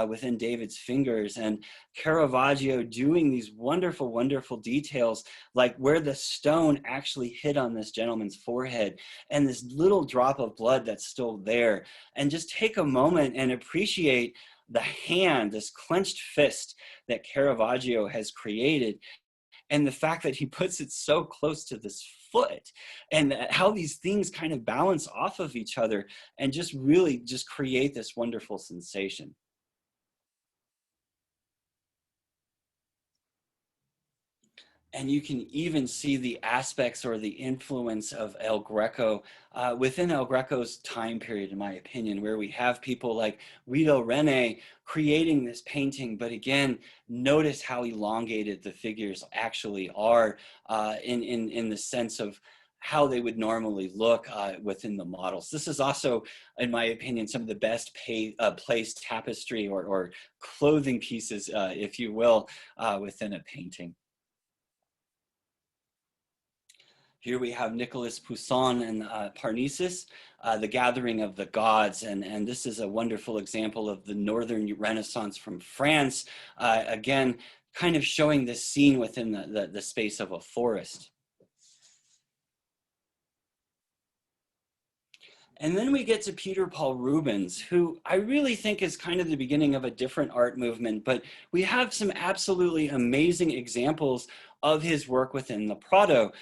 within David's fingers, and Caravaggio doing these wonderful, wonderful details, like where the stone actually hit on this gentleman's forehead and this little drop of blood that's still there. And just take a moment and appreciate the hand, this clenched fist that Caravaggio has created. and the fact that he puts it so close to this foot, and how these things kind of balance off of each other and just really just create this wonderful sensation. And you can even see the aspects or the influence of El Greco within El Greco's time period, in my opinion, where we have people like Guido Reni creating this painting. But again, notice how elongated the figures actually are in the sense of how they would normally look within the models. This is also, in my opinion, some of the best placed tapestry or clothing pieces, if you will, within a painting. Here we have Nicolas Poussin and Parnesis, The Gathering of the Gods. And this is a wonderful example of the Northern Renaissance from France. Again, kind of showing this scene within the space of a forest. And then we get to Peter Paul Rubens, who I really think is kind of the beginning of a different art movement, but we have some absolutely amazing examples of his work within the Prado.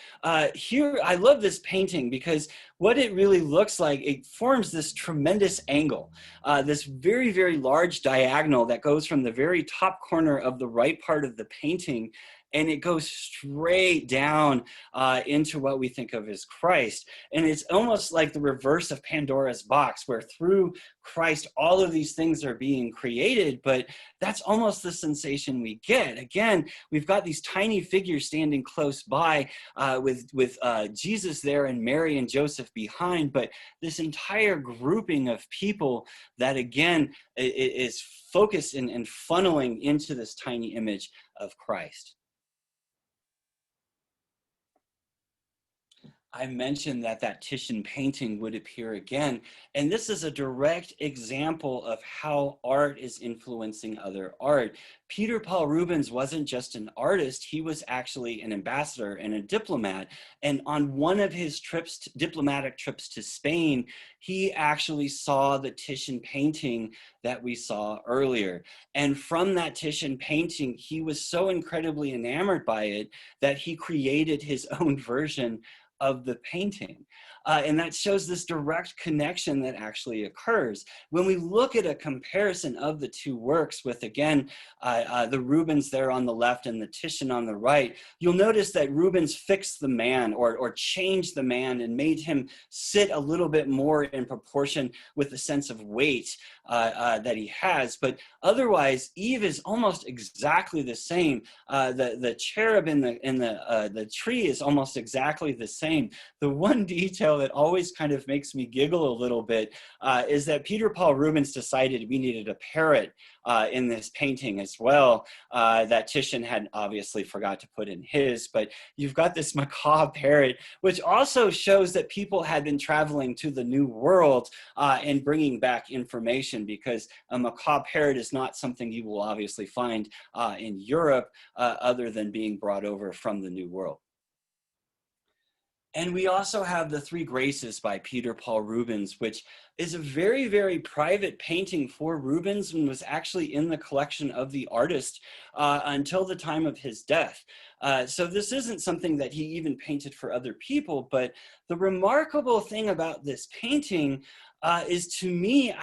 Here, I love this painting because what it really looks like, it forms this tremendous angle, this very, very large diagonal that goes from the very top corner of the right part of the painting, and it goes straight down into what we think of as Christ. And it's almost like the reverse of Pandora's box, where through Christ, all of these things are being created, but that's almost the sensation we get. Again, we've got these tiny figures standing close by with Jesus there and Mary and Joseph behind, but this entire grouping of people that, again, is focused and funneling into this tiny image of Christ. I mentioned that Titian painting would appear again, and this is a direct example of how art is influencing other art. Peter Paul Rubens wasn't just an artist, he was actually an ambassador and a diplomat, and on one of his diplomatic trips to Spain, he actually saw the Titian painting that we saw earlier. And from that Titian painting, he was so incredibly enamored by it that he created his own version of the painting. And that shows this direct connection that actually occurs. When we look at a comparison of the two works with, again, the Rubens there on the left and the Titian on the right, you'll notice that Rubens fixed the man or changed the man and made him sit a little bit more in proportion with the sense of weight that he has. But otherwise, Eve is almost exactly the same. The cherub in the tree is almost exactly the same. The one detail that always kind of makes me giggle a little bit is that Peter Paul Rubens decided we needed a parrot in this painting as well, that Titian had obviously forgot to put in his, but you've got this macabre parrot, which also shows that people had been traveling to the New World and bringing back information, because a macabre parrot is not something you will obviously find in Europe other than being brought over from the New World. And we also have the Three Graces by Peter Paul Rubens, which is a very, very private painting for Rubens and was actually in the collection of the artist until the time of his death. So this isn't something that he even painted for other people, but the remarkable thing about this painting is, to me,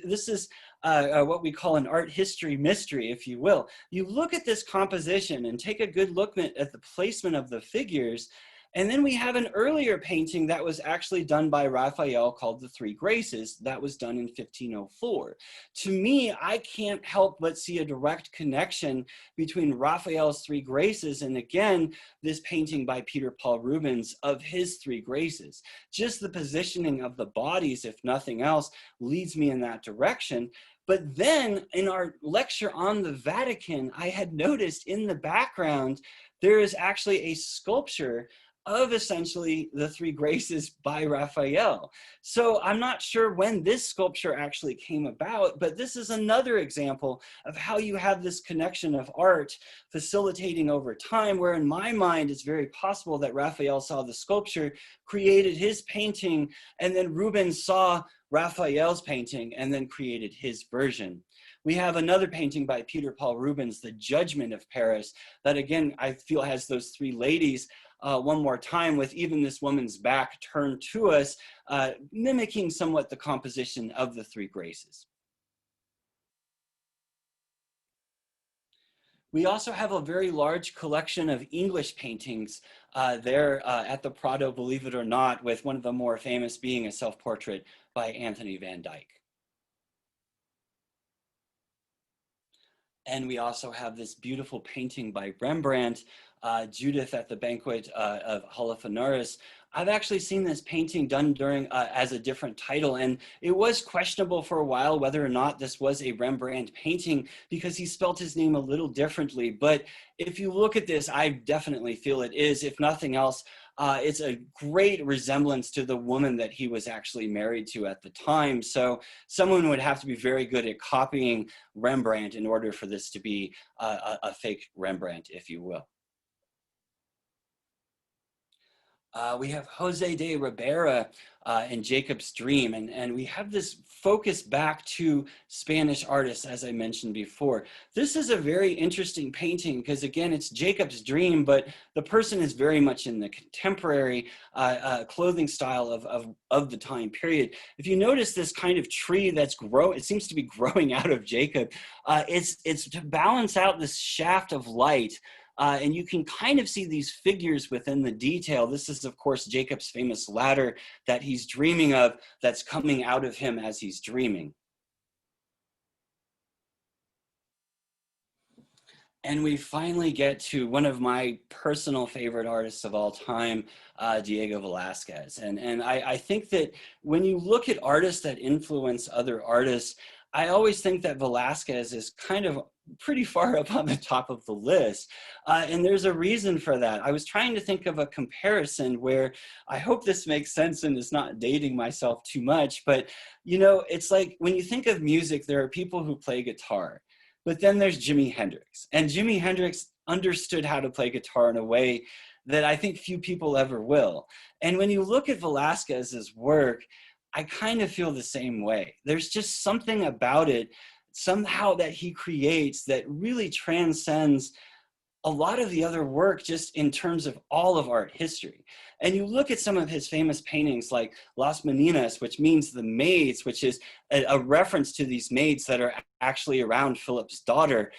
this is what we call an art history mystery, if you will. You look at this composition and take a good look at the placement of the figures, and then we have an earlier painting that was actually done by Raphael called The Three Graces. That was done in 1504. To me, I can't help but see a direct connection between Raphael's Three Graces and, again, this painting by Peter Paul Rubens of his Three Graces. Just the positioning of the bodies, if nothing else, leads me in that direction. But then in our lecture on the Vatican, I had noticed in the background, there is actually a sculpture of essentially the Three Graces by Raphael. So I'm not sure when this sculpture actually came about, but this is another example of how you have this connection of art facilitating over time, where in my mind it's very possible that Raphael saw the sculpture, created his painting, and then Rubens saw Raphael's painting and then created his version. We have another painting by Peter Paul Rubens, The Judgment of Paris, that again, I feel has those three ladies one more time, with even this woman's back turned to us, mimicking somewhat the composition of the three graces. We also have a very large collection of English paintings there at the Prado, believe it or not, with one of the more famous being a self-portrait by Anthony van Dyck. And we also have this beautiful painting by Rembrandt, Judith at the Banquet of Holofernes. I've actually seen this painting done during as a different title, and it was questionable for a while whether or not this was a Rembrandt painting because he spelt his name a little differently. But if you look at this, I definitely feel it is. If nothing else, it's a great resemblance to the woman that he was actually married to at the time. So someone would have to be very good at copying Rembrandt in order for this to be a fake Rembrandt, if you will. We have Jose de Ribera and Jacob's Dream, and we have this focus back to Spanish artists, as I mentioned before. This is a very interesting painting because, again, it's Jacob's Dream, but the person is very much in the contemporary clothing style of the time period. If you notice this kind of tree that's it seems to be growing out of Jacob, it's to balance out this shaft of light. And you can kind of see these figures within the detail. This is, of course, Jacob's famous ladder that he's dreaming of that's coming out of him as he's dreaming. And we finally get to one of my personal favorite artists of all time, Diego Velázquez. And I think that when you look at artists that influence other artists, I always think that Velázquez is kind of pretty far up on the top of the list. And there's a reason for that. I was trying to think of a comparison where I hope this makes sense and is not dating myself too much. But, you know, it's like when you think of music, there are people who play guitar. But then there's Jimi Hendrix. And Jimi Hendrix understood how to play guitar in a way that I think few people ever will. And when you look at Velázquez's work, I kind of feel the same way. There's just something about it somehow that he creates that really transcends a lot of the other work just in terms of all of art history. And you look at some of his famous paintings like Las Meninas, which means the maids, which is a reference to these maids that are actually around Philip's daughter.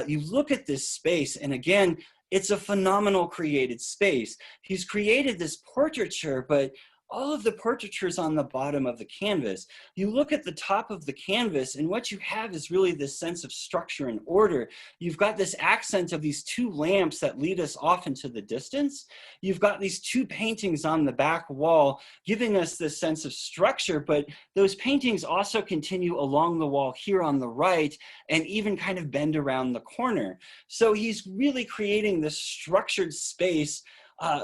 You look at this space, and again, it's a phenomenal created space. He's created this portraiture, but all of the portraitures on the bottom of the canvas. You look at the top of the canvas, and what you have is really this sense of structure and order. You've got this accent of these two lamps that lead us off into the distance. You've got these two paintings on the back wall giving us this sense of structure, but those paintings also continue along the wall here on the right and even kind of bend around the corner. So he's really creating this structured space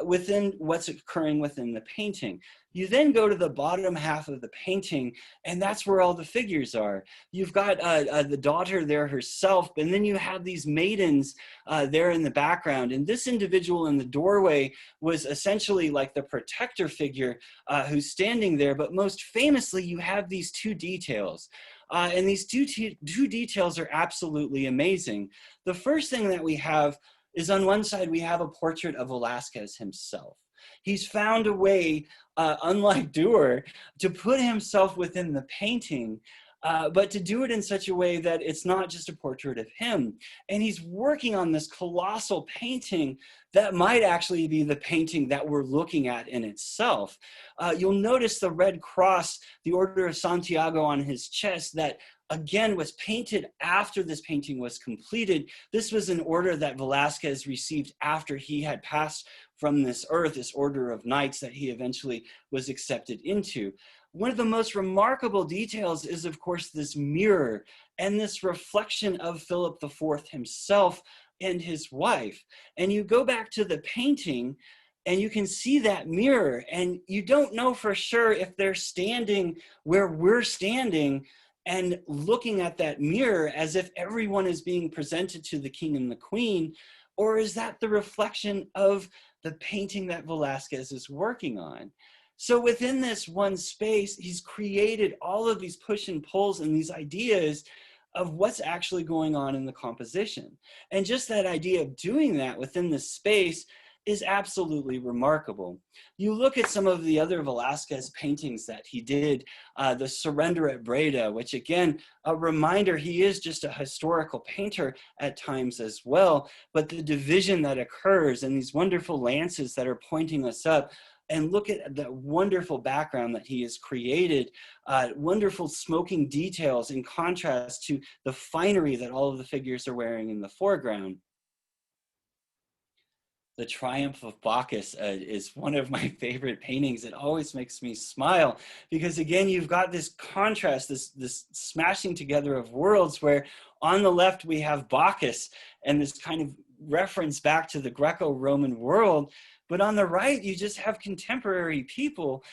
within what's occurring within the painting. You then go to the bottom half of the painting, and that's where all the figures are. You've got the daughter there herself, and then you have these maidens there in the background. And this individual in the doorway was essentially like the protector figure who's standing there. But most famously, you have these two details. And these two details are absolutely amazing. The first thing that we have is on one side, we have a portrait of Velázquez himself. He's found a way, unlike Dürer, to put himself within the painting, but to do it in such a way that it's not just a portrait of him. And he's working on this colossal painting that might actually be the painting that we're looking at in itself. You'll notice the red cross, the Order of Santiago on his chest, that again was painted after this painting was completed. This was an order that Velázquez received after he had passed from this earth, this order of knights that he eventually was accepted into. One of the most remarkable details is, of course, this mirror and this reflection of Philip IV himself and his wife. And you go back to the painting and you can see that mirror, and you don't know for sure if they're standing where we're standing and looking at that mirror as if everyone is being presented to the king and the queen, or is that the reflection of the painting that Velázquez is working on? So within this one space, he's created all of these push and pulls and these ideas of what's actually going on in the composition. And just that idea of doing that within the space is absolutely remarkable. You look at some of the other Velázquez paintings that he did, the Surrender at Breda, which again, a reminder, he is just a historical painter at times as well, but the division that occurs and these wonderful lances that are pointing us up, and look at the wonderful background that he has created, wonderful smoking details in contrast to the finery that all of the figures are wearing in the foreground. The Triumph of Bacchus is one of my favorite paintings. It always makes me smile because again, you've got this contrast, this smashing together of worlds where on the left we have Bacchus and this kind of reference back to the Greco-Roman world. But on the right, you just have contemporary people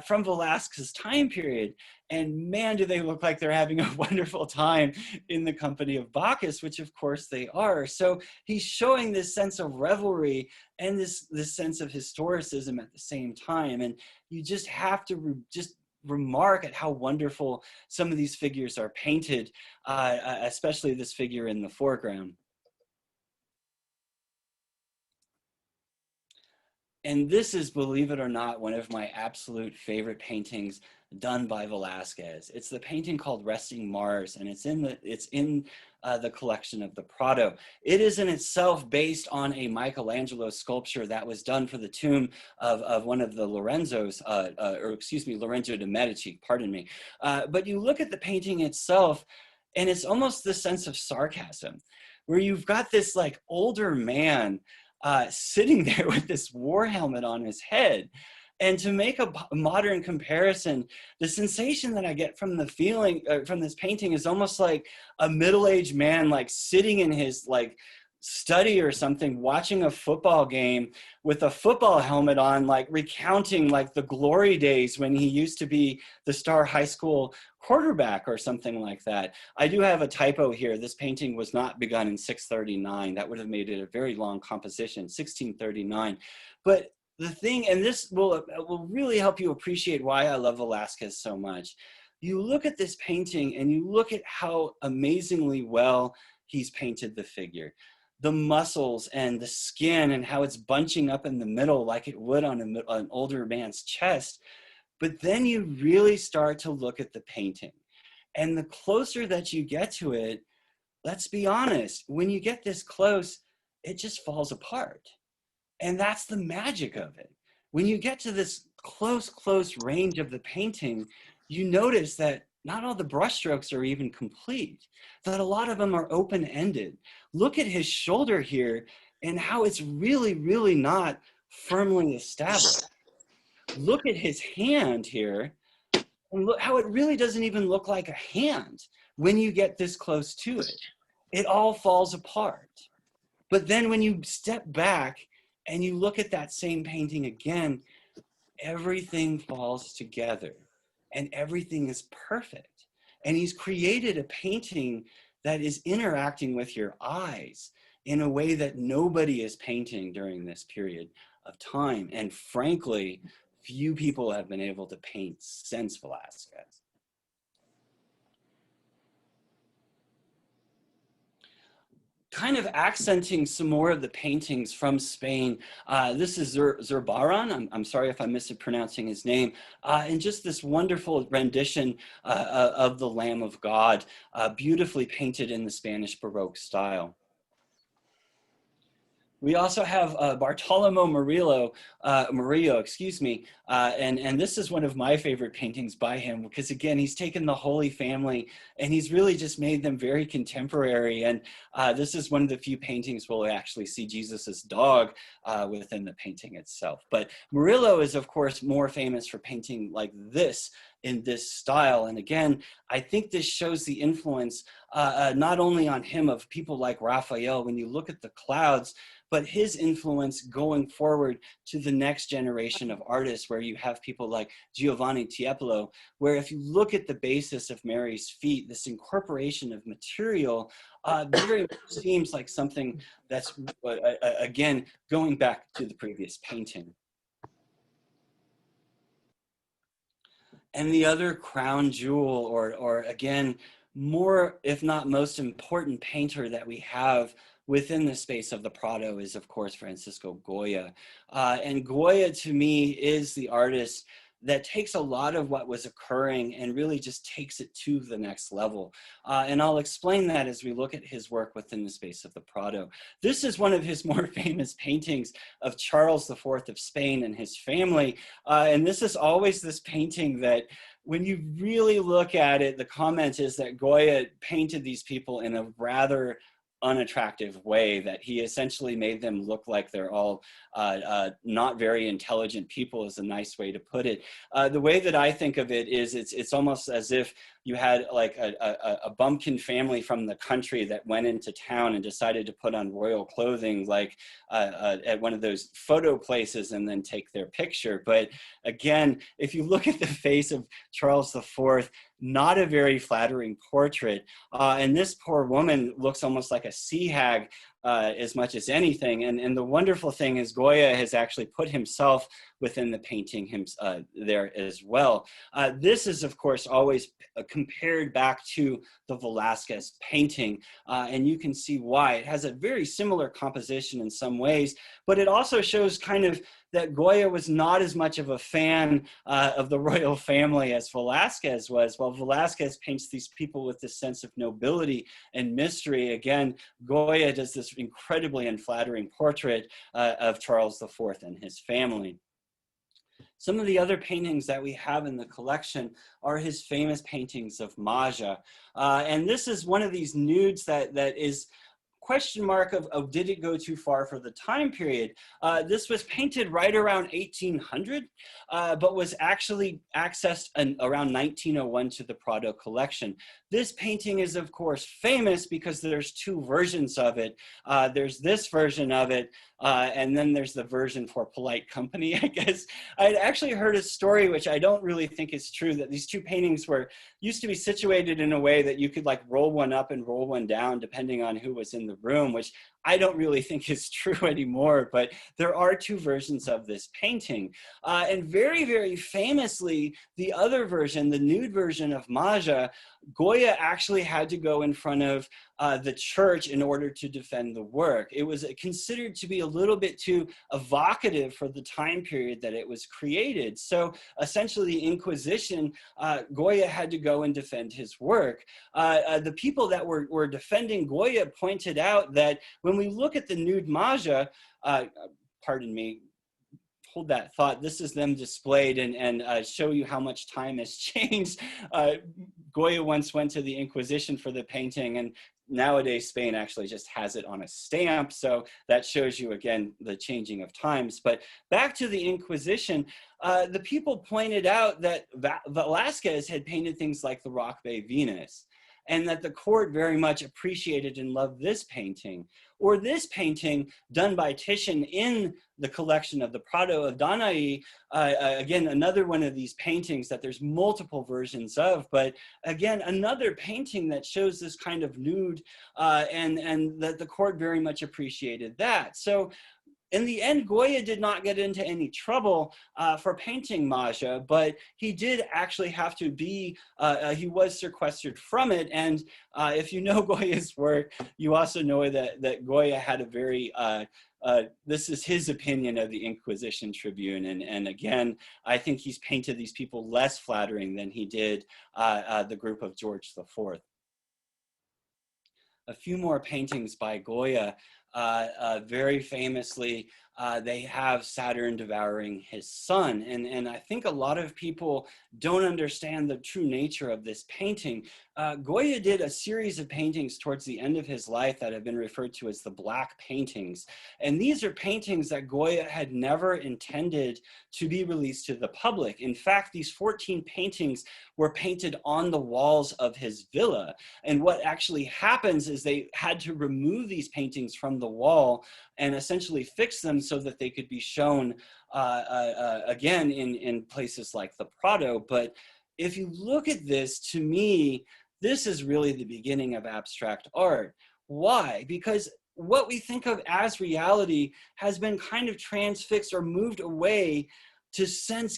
from Velázquez's time period. And man, do they look like they're having a wonderful time in the company of Bacchus, which of course they are. So he's showing this sense of revelry and this sense of historicism at the same time. And you just have to just remark at how wonderful some of these figures are painted, especially this figure in the foreground. And this is, believe it or not, one of my absolute favorite paintings done by Velázquez. It's the painting called Resting Mars, and it's in the collection of the Prado. It is in itself based on a Michelangelo sculpture that was done for the tomb of one of the Lorenzos, Lorenzo de' Medici, pardon me. But you look at the painting itself, and it's almost this sense of sarcasm, where you've got this like older man sitting there with this war helmet on his head. And to make a modern comparison, the sensation that I get from the feeling from this painting is almost like a middle-aged man like sitting in his like study or something, watching a football game with a football helmet on, like recounting like the glory days when he used to be the star high school quarterback or something like that. I do have a typo here. This painting was not begun in 639. That would have made it a very long composition, 1639. But the thing, and this will really help you appreciate why I love Velázquez so much. You look at this painting and you look at how amazingly well he's painted the figure. The muscles and the skin and how it's bunching up in the middle like it would on an older man's chest. But then you really start to look at the painting. And the closer that you get to it, let's be honest, when you get this close, it just falls apart. And that's the magic of it. When you get to this close range of the painting, you notice that not all the brushstrokes are even complete, that a lot of them are open-ended. Look at his shoulder here and how it's really not firmly established. Look at his hand here and look how it really doesn't even look like a hand when you get this close to it. It all falls apart. But then when you step back and you look at that same painting again, everything falls together and everything is perfect. And he's created a painting that is interacting with your eyes in a way that nobody is painting during this period of time. And frankly, few people have been able to paint since Velázquez. Kind of accenting some more of the paintings from Spain. This is Zurbarán. I'm sorry if I'm mispronouncing his name. And just this wonderful rendition of the Lamb of God, beautifully painted in the Spanish Baroque style. We also have Bartolomo Marillo, and this is one of my favorite paintings by him because again, he's taken the Holy Family and he's really just made them very contemporary. And this is one of the few paintings where we'll actually see Jesus's dog within the painting itself. But Marillo is of course more famous for painting like this in this style. And again, I think this shows the influence not only on him of people like Raphael, when you look at the clouds, but his influence going forward to the next generation of artists where you have people like Giovanni Tiepolo, where if you look at the basis of Mary's feet, this incorporation of material very much seems like something that's, again, going back to the previous painting. And the other crown jewel, or again, more, if not most important painter that we have within the space of the Prado is, of course, Francisco Goya. And Goya, to me, is the artist that takes a lot of what was occurring and really just takes it to the next level. And I'll explain that as we look at his work within the space of the Prado. This is one of his more famous paintings of Charles IV of Spain and his family. And this is always this painting that when you really look at it, the comment is that Goya painted these people in a rather unattractive way, that he essentially made them look like they're all not very intelligent people, is a nice way to put it. The way that I think of it is it's almost as if you had like a bumpkin family from the country that went into town and decided to put on royal clothing, like at one of those photo places, and then take their picture. But again, if you look at the face of Charles IV, not a very flattering portrait. And this poor woman looks almost like a sea hag as much as anything. And the wonderful thing is Goya has actually put himself within the painting there as well. This is, of course, always compared back to the Velázquez painting. And you can see why. It has a very similar composition in some ways, but it also shows kind of that Goya was not as much of a fan of the royal family as Velázquez was. While Velázquez paints these people with this sense of nobility and mystery, again, Goya does this incredibly unflattering portrait of Charles IV and his family. Some of the other paintings that we have in the collection are his famous paintings of Maja. And this is one of these nudes that is question mark of did it go too far for the time period. This was painted right around 1800, but was actually accessed around 1901 to the Prado collection. This painting is, of course, famous because there's two versions of it. There's this version of it, and then there's the version for polite company, I guess. I'd actually heard a story, which I don't really think is true, that these two paintings used to be situated in a way that you could like roll one up and roll one down depending on who was in the room, which I don't really think is true anymore, but there are two versions of this painting. And very, very famously, the other version, the nude version of Maja, Goya actually had to go in front of the church in order to defend the work. It was considered to be a little bit too evocative for the time period that it was created. So essentially the Inquisition, Goya had to go and defend his work. The people that were defending Goya pointed out that when we look at the nude Maja, pardon me, hold that thought. This is them displayed and show you how much time has changed. Goya once went to the Inquisition for the painting, and nowadays Spain actually just has it on a stamp. So that shows you, again, the changing of times. But back to the Inquisition, the people pointed out that Velázquez had painted things like the Rock Bay Venus, and that the court very much appreciated and loved this painting. Or this painting done by Titian in the collection of the Prado of Danae, again, another one of these paintings that there's multiple versions of, but again, another painting that shows this kind of nude, and that the court very much appreciated that. So in the end, Goya did not get into any trouble for painting Maja, but he did actually have to be, he was sequestered from it. And if you know Goya's work, you also know that Goya had a very, this is his opinion of the Inquisition Tribune. And again, I think he's painted these people less flattering than he did the group of George IV. A few more paintings by Goya. Very famously, they have Saturn devouring his son. And I think a lot of people don't understand the true nature of this painting. Goya did a series of paintings towards the end of his life that have been referred to as the Black Paintings. And these are paintings that Goya had never intended to be released to the public. In fact, these 14 paintings were painted on the walls of his villa. And what actually happens is they had to remove these paintings from the wall and essentially fix them so that they could be shown again in places like the Prado. But if you look at this, to me, this is really the beginning of abstract art. Why? Because what we think of as reality has been kind of transfixed or moved away to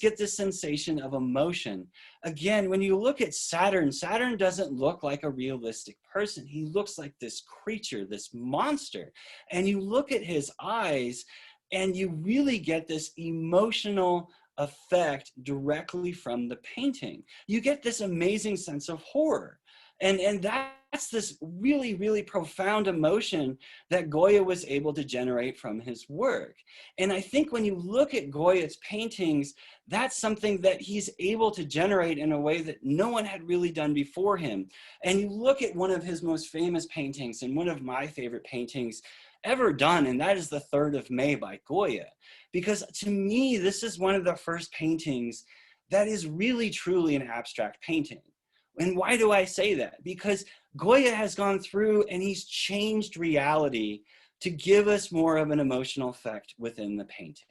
get this sensation of emotion. Again, when you look at Saturn, Saturn doesn't look like a realistic person. He looks like this creature, this monster. And you look at his eyes and you really get this emotional effect directly from the painting. You get this amazing sense of horror. And that's this really, really profound emotion that Goya was able to generate from his work. And I think when you look at Goya's paintings, that's something that he's able to generate in a way that no one had really done before him. And you look at one of his most famous paintings, and one of my favorite paintings ever done, and that is the 3rd of May by Goya. Because to me, this is one of the first paintings that is really, truly an abstract painting. And why do I say that? Because Goya has gone through and he's changed reality to give us more of an emotional effect within the painting.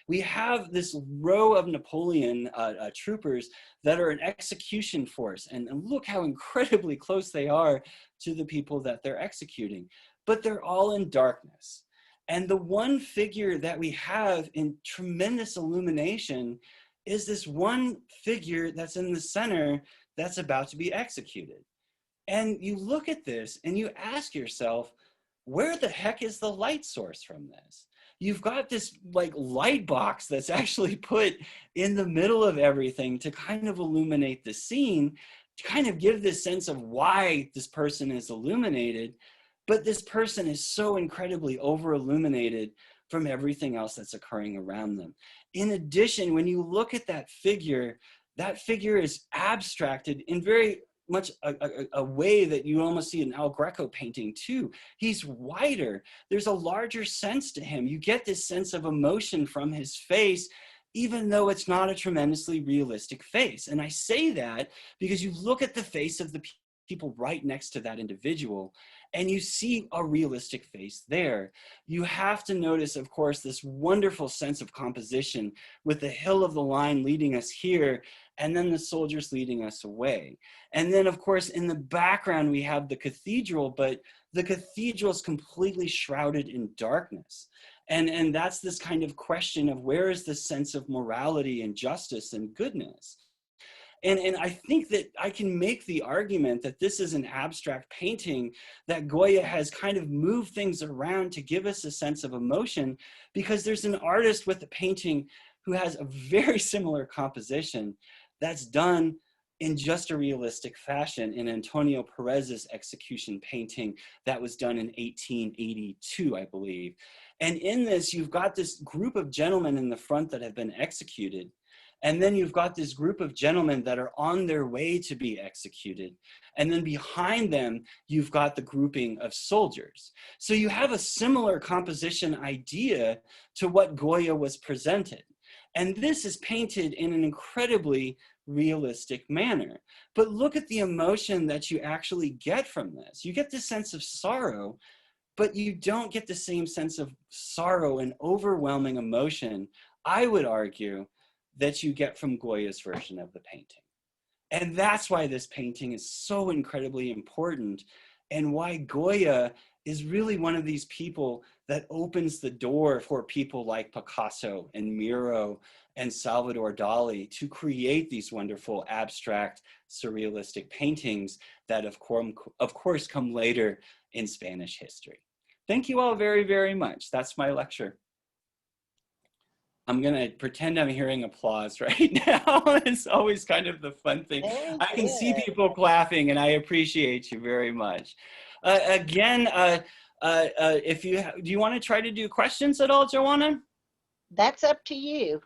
We have this row of Napoleon troopers that are an execution force, and look how incredibly close they are to the people that they're executing. But they're all in darkness. And the one figure that we have in tremendous illumination is this one figure that's in the center that's about to be executed. And you look at this and you ask yourself, where the heck is the light source from this? You've got this like light box that's actually put in the middle of everything to kind of illuminate the scene, to kind of give this sense of why this person is illuminated. But this person is so incredibly over illuminated from everything else that's occurring around them. In addition, when you look at that figure is abstracted in very much a way that you almost see in El Greco painting too. He's wider. There's a larger sense to him. You get this sense of emotion from his face, even though it's not a tremendously realistic face. And I say that because you look at the face of the people right next to that individual, and you see a realistic face there. You have to notice, of course, this wonderful sense of composition with the hill of the line leading us here, and then the soldiers leading us away. And then, of course, in the background, we have the cathedral, but the cathedral is completely shrouded in darkness. And that's this kind of question of where is the sense of morality and justice and goodness? And I think that I can make the argument that this is an abstract painting, that Goya has kind of moved things around to give us a sense of emotion, because there's an artist with the painting who has a very similar composition that's done in just a realistic fashion in Antonio Perez's execution painting that was done in 1882, I believe. And in this, you've got this group of gentlemen in the front that have been executed. And then you've got this group of gentlemen that are on their way to be executed. And then behind them, you've got the grouping of soldiers. So you have a similar composition idea to what Goya was presented. And this is painted in an incredibly realistic manner. But look at the emotion that you actually get from this. You get this sense of sorrow, but you don't get the same sense of sorrow and overwhelming emotion, I would argue, that you get from Goya's version of the painting. And that's why this painting is so incredibly important, and why Goya is really one of these people that opens the door for people like Picasso and Miro and Salvador Dali to create these wonderful abstract surrealistic paintings that of course come later in Spanish history. Thank you all very, very much. That's my lecture. I'm gonna pretend I'm hearing applause right now. It's always kind of the fun thing. I can see people clapping, and I appreciate you very much. Again, if you do you want to try to do questions at all, Joanna? That's up to you.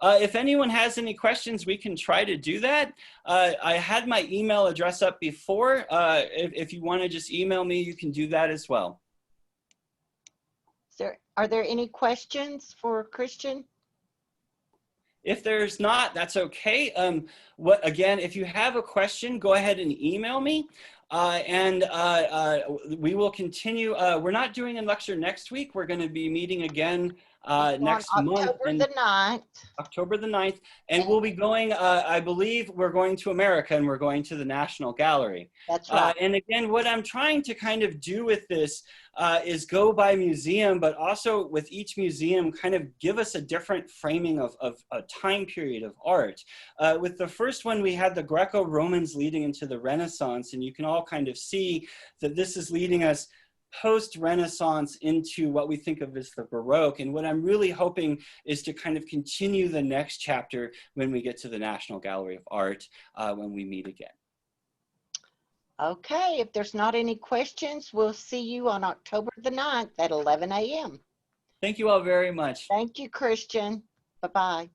If anyone has any questions, we can try to do that. I had my email address up before. If you want to just email me, you can do that as well. Are there any questions for Christian? If there's not, that's okay. Again, if you have a question, go ahead and email me. We will continue. We're not doing a lecture next week. We're going to be meeting again next month. October the 9th. And we'll be going, I believe we're going to America, and we're going to the National Gallery. That's right. And again, what I'm trying to kind of do with this, is go by museum, but also with each museum kind of give us a different framing of a time period of art. With the first one, we had the Greco-Romans leading into the Renaissance, and you can all kind of see that this is leading us post-Renaissance into what we think of as the Baroque. And what I'm really hoping is to kind of continue the next chapter when we get to the National Gallery of Art when we meet again. Okay, if there's not any questions, we'll see you on October the 9th at 11 a.m. Thank you all very much. Thank you, Christian. Bye-bye.